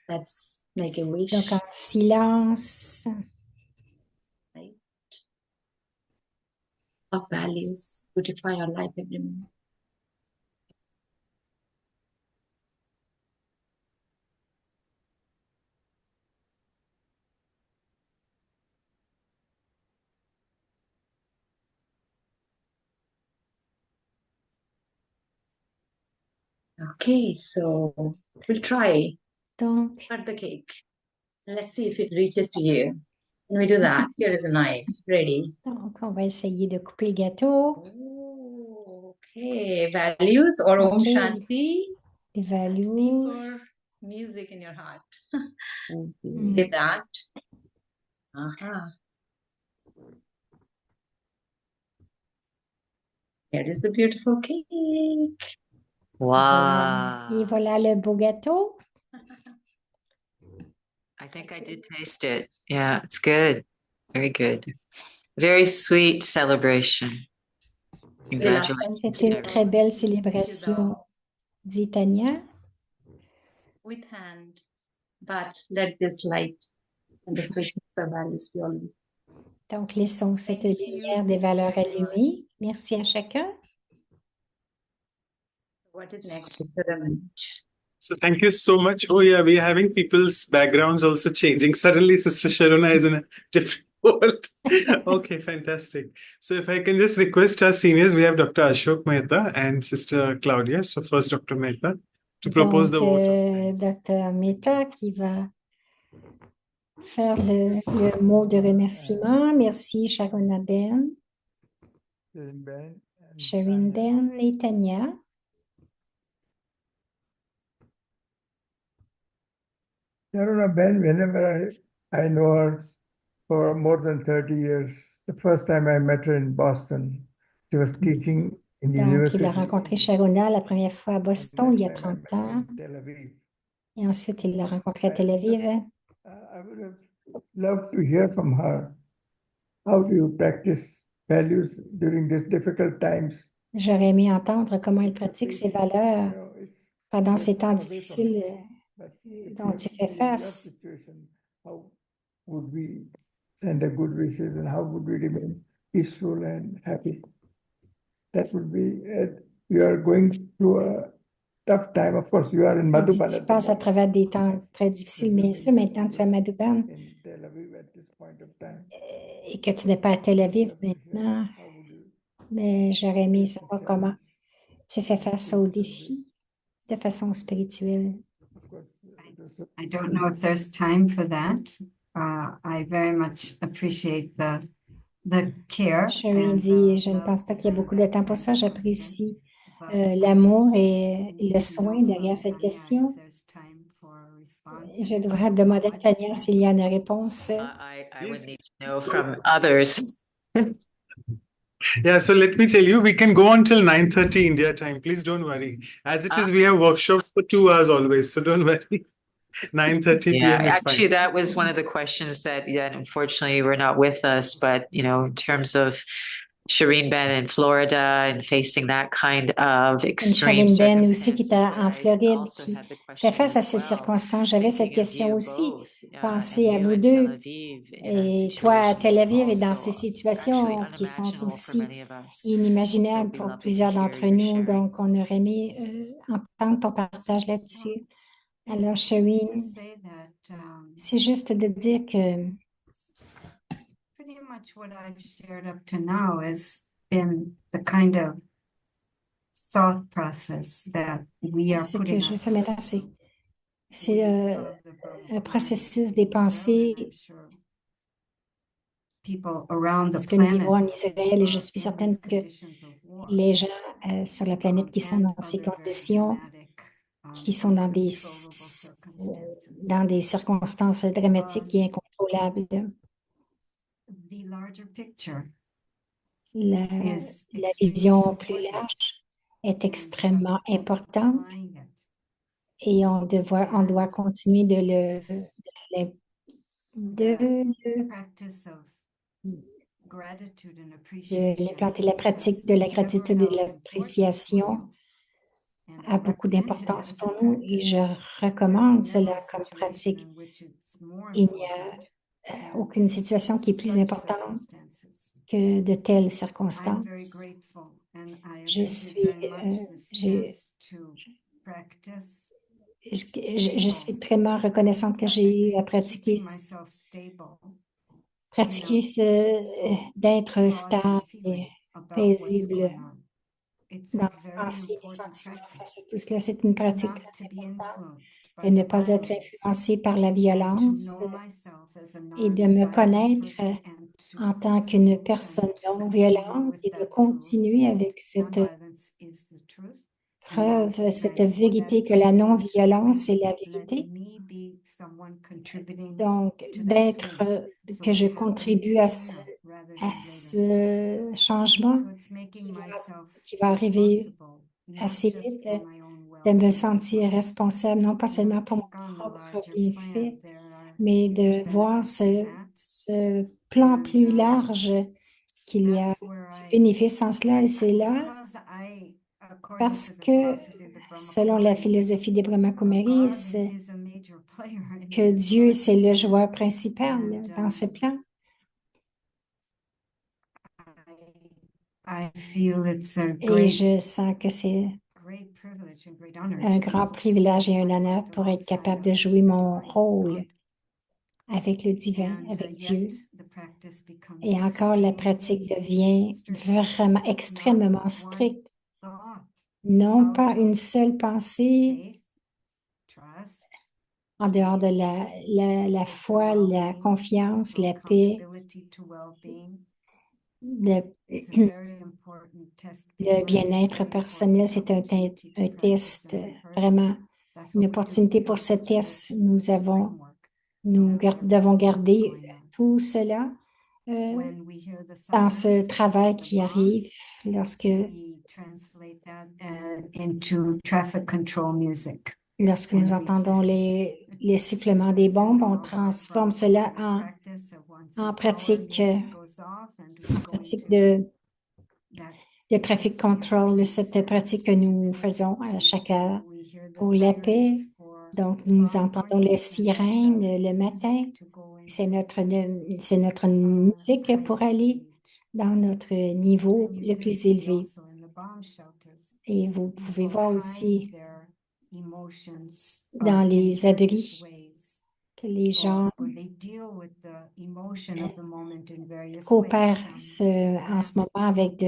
Let's make a wish. Donc en silence. Of values, beautify your life every moment. Okay, so we'll try. Donc, cut the cake. Let's see if it reaches to you. Can we do that? Here is a knife. Ready? Donc, on va essayer de couper le gâteau. Okay, values or Om Okay. Shanti. Les For values. music in your heart. Mm. Did that. Here is the beautiful cake. Voilà. Et Wow. voilà le beau gâteau. I think I did taste it. Yeah, it's good. Very good. Very sweet celebration. Congratulations. C'était une très belle célébration, dit Tania. With hand, but let this light and the sweetness of values be always. Donc, laissons cette lumière des valeurs allumées. Merci à chacun. What is next? Brother Manoj? So thank you so much. Oh yeah, we are having people's backgrounds also changing. Suddenly Sister Sharona is in a different world. Okay, fantastic. So if I can just request our seniors, we have Dr. Ashok Mehta and Sister Claudia. So first Dr. Mehta to propose the vote of thanks. Dr. Mehta qui va faire le mot de remerciement. Merci Sharona Ben, Sharon Ben et Tania. Sharona Ben, whenever I know her for more than 30 years, the first time I met her in Boston, she was teaching in Donc, il university. a rencontré Sharona la première fois à Boston il y a Next time I 30 met her ans. in Tel Aviv. Et ensuite, il l'a rencontré à Tel Aviv. I would have loved to hear from her. How do you practice values during these difficult times? J'aurais aimé entendre comment il pratique ses valeurs You know, it's pendant just ces temps away from difficiles But if dont we tu fais in your face. situation, how would we send the good wishes and how would we remain peaceful and happy? That would be it. You are going through a tough time. Of course, you are in Il dit, Madhuban tu at the passes à moment. travers des temps très difficiles, mais ça, maintenant, tu es à Madhuban In Tel Aviv at this point of time. et que tu n'es pas à Tel Aviv maintenant. How would you Mais j'aurais aimé face the savoir comment challenge? tu fais face aux défis de façon spirituelle. Of course, I don't know if there's time for that. I very much appreciate the care. Sherry and dit, the je ne love pense pas qu'il y a behind beaucoup de that temps pour ça. question. J'apprécie But l'amour et I need le to soin know derrière from cette Tanya if question. there's time for a response. Je and if dois so, demander how à much Tania time? s'il y a une réponse. I would Yes. need to know from others. Yeah, so let me tell you, we can go on till 9:30 India time. Please don't worry. As it is, we have workshops for 2 hours always, so don't worry. 9:30 Yeah, p.m. is actually, fine. that was one of the questions that unfortunately were not with us. But in terms of Shireen Ben in Florida and facing that kind of extreme Shireen Ben aussi qui circumstances, était but en I Floride, also qui had the fait question face à as ces well, circonstances. J'avais cette thinking of question you aussi. both, Pensez à and you vous in Tel deux. Aviv in a Et toi à situation Tel that's Aviv et dans also ces actually situations qui sont unimaginable for aussi many of us. So inimaginables it'd be pour lovely to plusieurs hear d'entre your nous. sharing. Donc, on aurait aimé entendre ton partage là-dessus. Alors, It's just to Shireen, say that c'est juste de dire que pretty much what I've shared up to now has been the kind of thought process that we are ce que putting je fais maintenant, ourselves through. c'est We of the Brahma un Kumaris processus in des Israel, and I'm pensées, sure people around the ce que nous planet vivons en Israël, et je suis are in certaine these que conditions of war, les gens sur la planète qui sont and dans ces other very conditions, dramatic, qui sont dans uncontrollable des circumstances. circonstances dramatiques et incontrôlables. The larger picture La, is la extremely vision plus important, large est and we have to extrêmement keep importante applying it. et on doit continuer de Practice of gratitude and de appreciation l'implanter. La pratique de la gratitude et de l'appréciation a beaucoup d'importance pour nous et je recommande cela comme pratique. Il n'y a aucune situation qui est plus importante que de telles circonstances. Je suis très reconnaissante que j'ai eu à pratiquer d'être stable et paisible dans mes pensées et sentiments face à tout cela. C'est une pratique très importante de ne pas être influencé par la violence et de me connaître en tant qu'une personne non violente et de continuer avec cette preuve, cette vérité que la non-violence est la vérité. Donc, que je contribue à ce changement qui va arriver assez vite, de me sentir responsable, non pas seulement pour mon propre bienfait, mais de voir ce plan plus large qu'il y a du bénéfice en cela. Et c'est là parce que, selon la philosophie des Brahma Kumaris, que Dieu, c'est le joueur principal dans ce plan. Et je sens que c'est un grand privilège et un honneur pour être capable de jouer mon rôle avec le divin, avec Dieu. Et encore, la pratique devient vraiment extrêmement stricte. Non pas une seule pensée en dehors de la foi, la confiance, la paix, le bien-être personnel. C'est un test, vraiment une opportunité pour ce test. Nous devons garder tout cela dans ce travail qui arrive lorsque nous entendons les sifflements des bombes, on transforme cela en pratique de traffic control, cette pratique que nous faisons à chaque heure pour la paix. Donc, nous entendons les sirènes le matin. C'est notre musique pour aller dans notre niveau le plus élevé. Et vous pouvez voir aussi dans les abris que les gens coopèrent en ce moment avec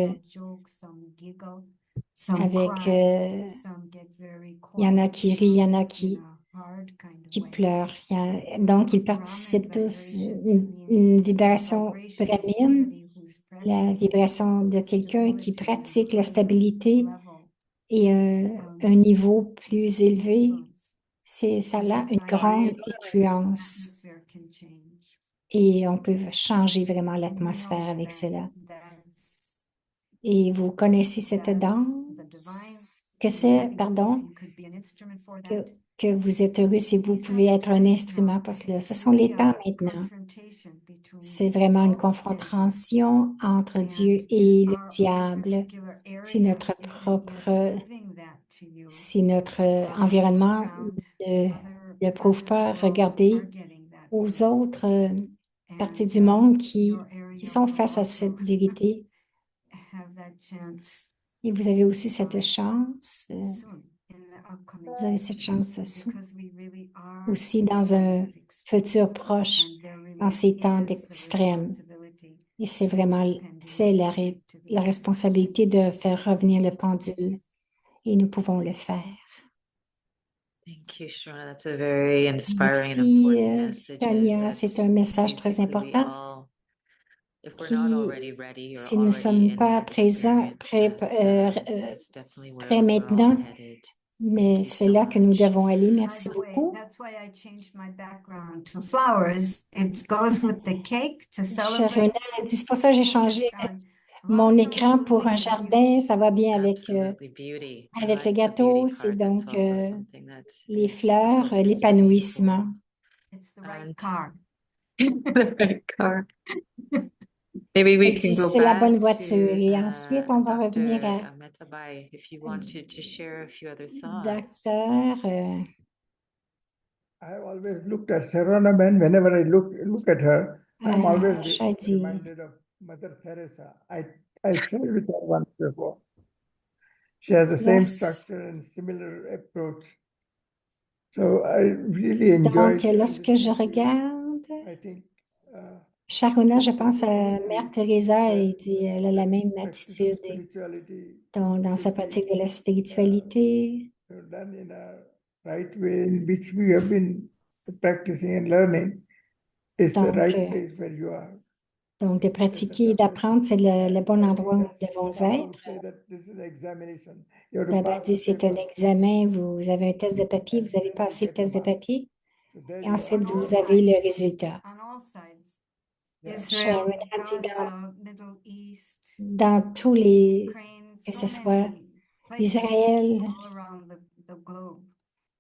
il y en a qui rient, il y en a qui qui pleurent. Donc, ils participent tous une vibration pyramide, la vibration de quelqu'un qui pratique la stabilité et un niveau plus élevé. Ça a une grande influence et on peut changer vraiment l'atmosphère avec cela. Et vous connaissez cette danse que vous êtes heureux si vous pouvez être un instrument parce que ce sont les temps maintenant. C'est vraiment une confrontation entre Dieu et le diable. C'est notre environnement ne prouve pas. Regardez aux autres parties du monde qui sont face à cette vérité. Et vous avez aussi cette chance, vous avez cette chance aussi dans un futur proche, en ces temps d'extrême. Et c'est vraiment la responsabilité de faire revenir le pendule. Et nous pouvons le faire. Thank you, Sharona. That's a very inspiring and important message. Tania, c'est un message très important. Si nous ne sommes pas présents, prêts maintenant, mais c'est là que nous devons aller. Merci beaucoup. Sharona a dit, c'est pour ça que j'ai changé mon écran pour un jardin. Ça va bien avec le gâteau. C'est donc les fleurs, l'épanouissement. Maybe we can go c'est la bonne back voiture. to, Et ensuite, on va Dr. revenir à Amitabhai, if you wanted to share a few other thoughts. Docteur. I always looked at Sharona Ben. Whenever I look at her, I'm always reminded of Mother Teresa. I shared with her once before. She has the same structure and similar approach. So I really enjoyed. Donc, lorsque je regarde, I think, Sharona, je pense à Mère Teresa et elle a la même attitude dans sa pratique de la spiritualité. Done in a right way in which we have been practicing and learning is the right place where you are. Donc, de pratiquer et d'apprendre, c'est le bon endroit où nous devons être. Baba dit, c'est un examen, vous avez un test de papier, vous avez passé le test de papier, et ensuite, vous avez le résultat. Sharon a dit dans tous les, que ce soit Israël,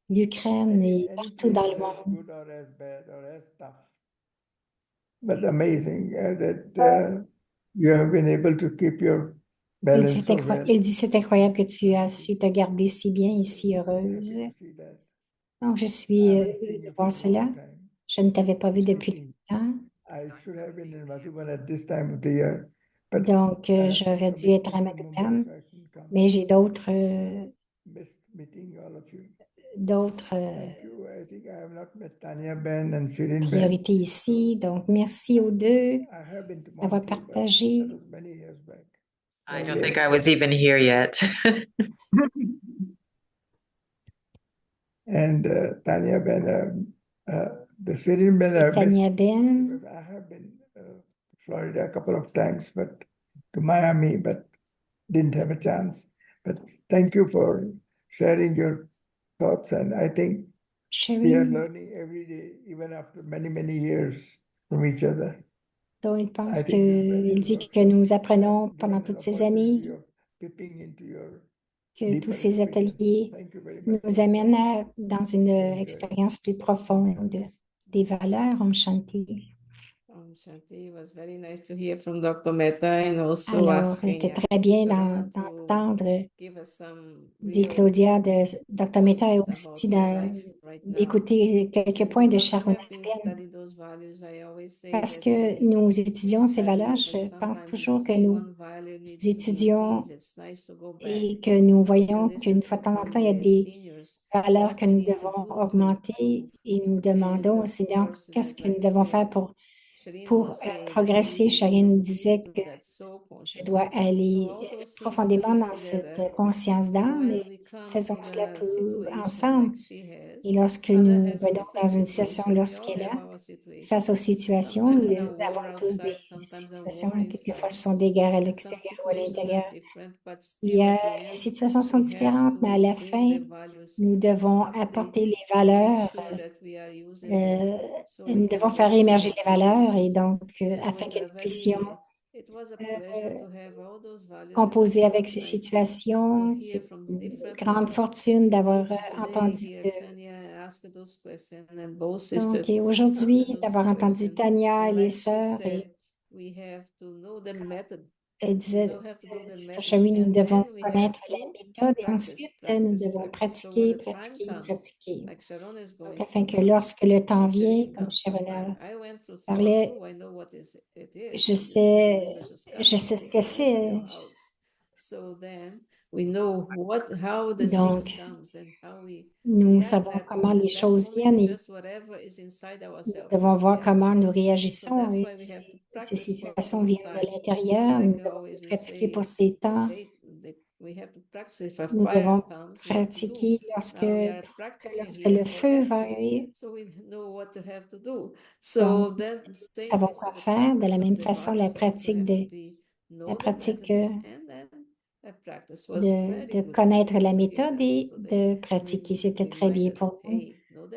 l'Ukraine et partout dans le monde. But amazing that you have been able to keep your balance. Il dit, c'est incroyable que tu as su te garder si bien et si heureuse. Donc, je suis heureuse de voir cela. Je ne t'avais pas vu depuis longtemps. Donc, j'aurais dû être à Madhuban, mais j'ai d'autres priorités ici. Donc, merci aux deux d'avoir partagé. I don't think I was even here yet. And Tanya Ben, the Shirin Ben, Tanya Ben. I have been to Florida a couple of times, but to Miami, but didn't have a chance. But thank you for sharing your thoughts, and I think we are learning every day, even after many, many years from each other. Donc, il dit que nous apprenons pendant toutes ces années, que tous ces ateliers nous amènent dans une expérience plus profonde des valeurs. Om Shanti. Alors, c'était très bien d'entendre dit Claudia de Dr. Mehta et aussi d'écouter quelques points de Sharona Ben. Parce que nous étudions ces valeurs, je pense toujours que nous étudions et que nous voyons qu'une fois de temps en temps, il y a des valeurs que nous devons augmenter et nous demandons au Seigneur qu'est-ce que nous devons faire pour Pour progresser, Charine disait que je dois aller profondément dans cette conscience d'âme et faisons cela tous ensemble. Et lorsque nous venons dans une situation lorsqu'elle a, face aux situations, nous avons tous des situations, quelquefois ce sont des guerres à l'extérieur ou à l'intérieur. Les situations sont différentes, mais à la fin, nous devons apporter les valeurs, nous devons faire émerger les valeurs et donc afin que nous puissions composer avec ces situations. C'est une grande fortune d'avoir entendu Donc, et aujourd'hui, d'avoir entendu Tania et les sœurs, et disait, Sister Sherry, nous devons connaître la méthode et ensuite, nous devons pratiquer, pratiquer, pratiquer. Donc, afin que lorsque le temps vient, comme Sharona parlait, je sais ce que c'est. Donc, nous savons comment les choses viennent et nous devons voir comment nous réagissons. Et ces situations viennent de l'intérieur. Nous devons pratiquer pour ces temps. Nous devons pratiquer lorsque le feu va arriver. Donc, nous savons quoi faire. De la même façon, la pratique de connaître la méthode et de pratiquer. C'était très bien pour nous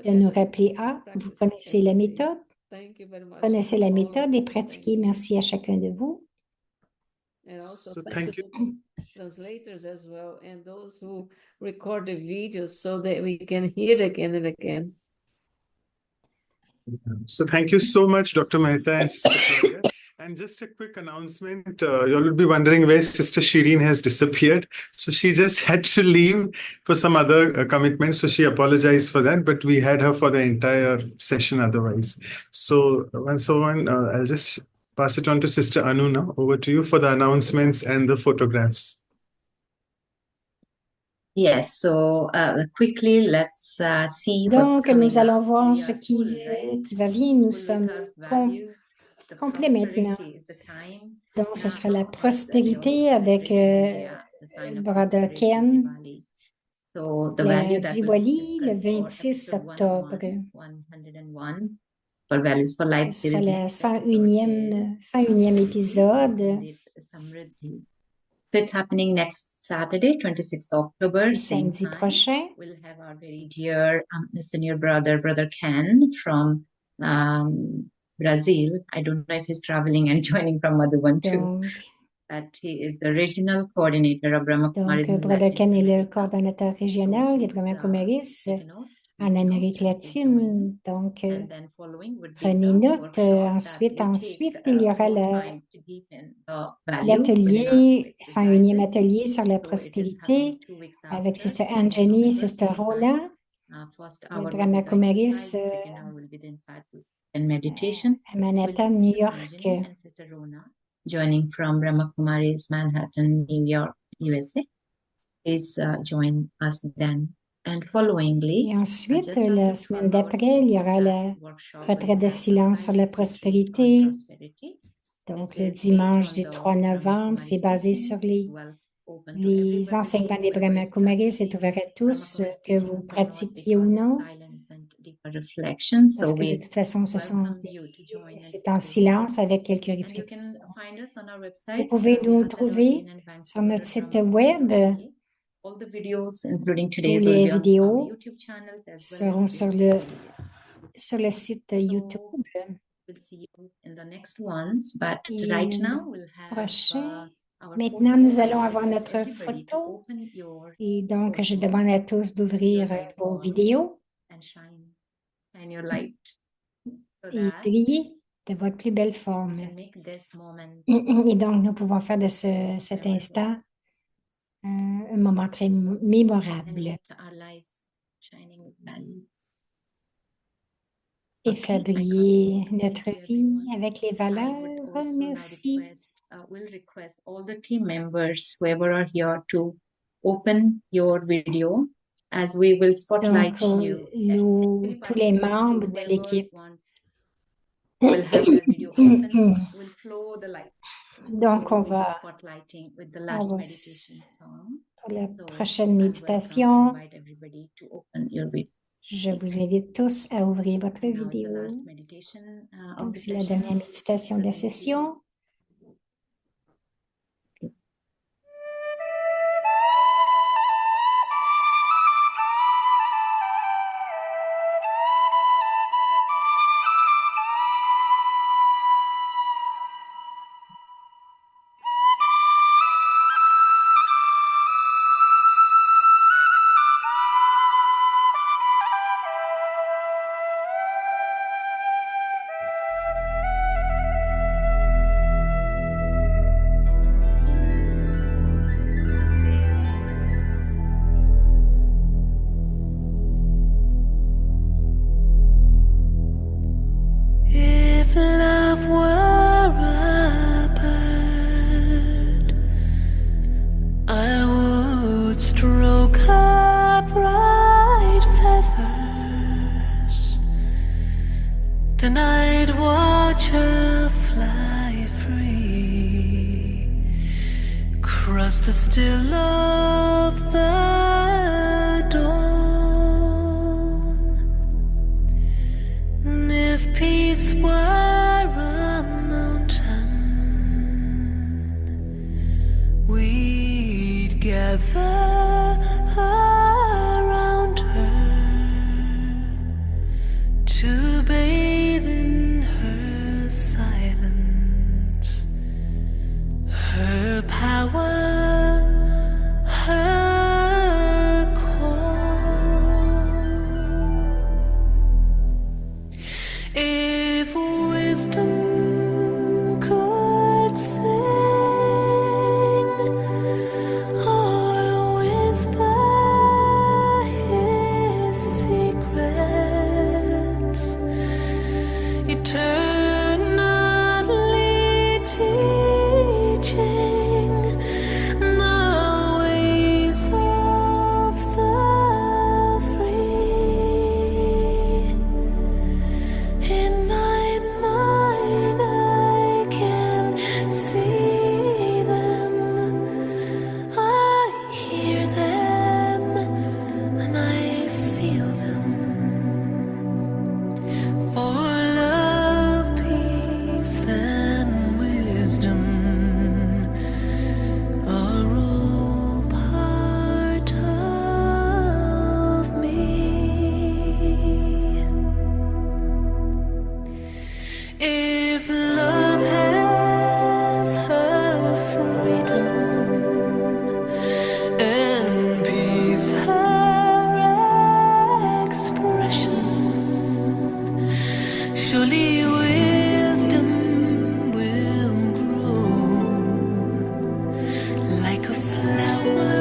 de nous rappeler, vous connaissez la méthode, connaissez la méthode et pratiquez. Merci à chacun de vous. So thank you. Translators as well, and those who record the videos so that we can hear it again and again. So thank you so much, Dr. Mehta and Sister Claudia. And just a quick announcement, you all will be wondering where Sister Shireen has disappeared. So she just had to leave for some other commitment, so she apologized for that, but we had her for the entire session otherwise. So I'll just pass it on to Sister Anu now. Over to you for the announcements and the photographs. Yes, so quickly, let's see Donc, nous allons voir ce qui va bien. Nous sommes complets maintenant. Donc, ce sera la prospérité avec Brother Ken, la Diwali, le 26 octobre. Ce sera le 101e épisode. So it's happening next Saturday, 26th October. Samedi prochain. We'll have our very dear senior brother, Brother Ken from Brazil. I don't know if he's traveling and joining from Madhuban too. But he is the regional coordinator of Brahma Kumaris. Donc, Brother Ken est le coordonnateur régional de Brahma Kumaris en Amérique latine. Donc, prenez note. Ensuite, il y aura l'atelier, 101e atelier sur la prospérité avec Sister Anjani, Sister Rona, Brahma Kumaris à Manhattan, New York. Joining from Brahma Kumaris, Manhattan, New York, USA, is join us then. And followingly, et ensuite, la semaine d'après, il y aura la retraite de silence sur la prospérité. Donc, le dimanche du 3 novembre, c'est basé sur les enseignements des Brahma Kumaris. C'est ouvert à tous, que vous pratiquiez ou non. Parce que de toute façon, c'est en silence avec quelques réflexions. Vous pouvez nous trouver sur notre site web. Toutes les vidéos seront sur le site YouTube. Prochain. Maintenant, nous allons avoir notre photo. Et donc, je demande à tous d'ouvrir vos vidéos et briller de votre plus belle forme. Et donc, nous pouvons faire de cet instant un moment très mémorable et faire briller notre vie avec les valeurs. Merci. We'll request all the team members, whoever are here, to open your video as we will spotlight you. Tous les membres de l'équipe Donc, on va pour la prochaine méditation. Je vous invite tous à ouvrir votre vidéo. Donc, c'est la dernière méditation de la session. If love were a bird, I would stroke her bright feathers. Then I'd watch her fly free, cross the still of the dawn. And if peace were a mountain, we'd gather around her to bathe in her silence, her power, her call. If wisdom could sing or whisper his secrets, eternally teaching the ways of the free. In my mind I can see them, I hear them, and I feel them. For love, peace, and wisdom are all part of me. If love has her freedom and peace her expression, surely wisdom will grow like a flower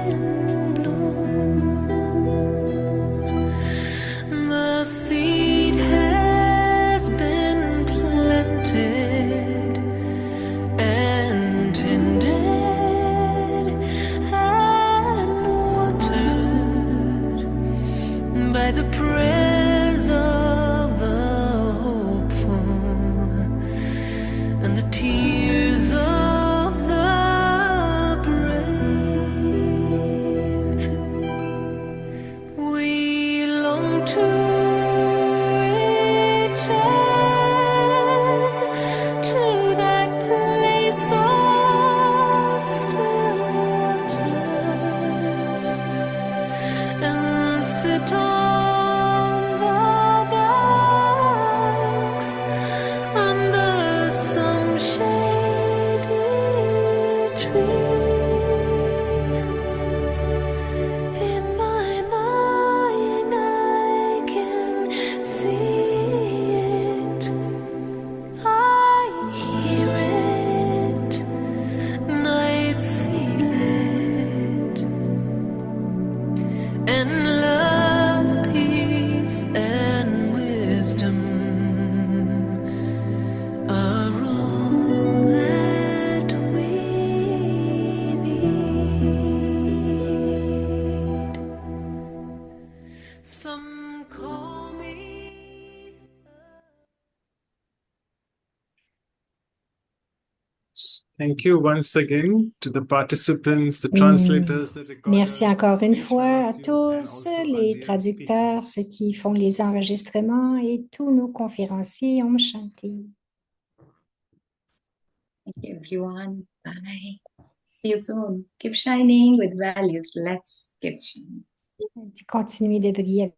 in bloom. The seed has been planted and tended and watered by the prayers of the hopeful and the tears of the brave. We long to return to that place of still waters and sit on the banks under some shady tree. In my mind I can see it, I hear it, and I feel it. And love, peace, and wisdom are all that we Thank you once again to the participants, the translators, the recorders. Merci encore une each fois one à of you, and tous, also our les dear traducteurs, speakers. ceux qui font les enregistrements et tous nos conférenciers. Om Shanti. Thank you, everyone. Bye. See you soon. Keep shining with values. Let's keep shining. Continuez de briller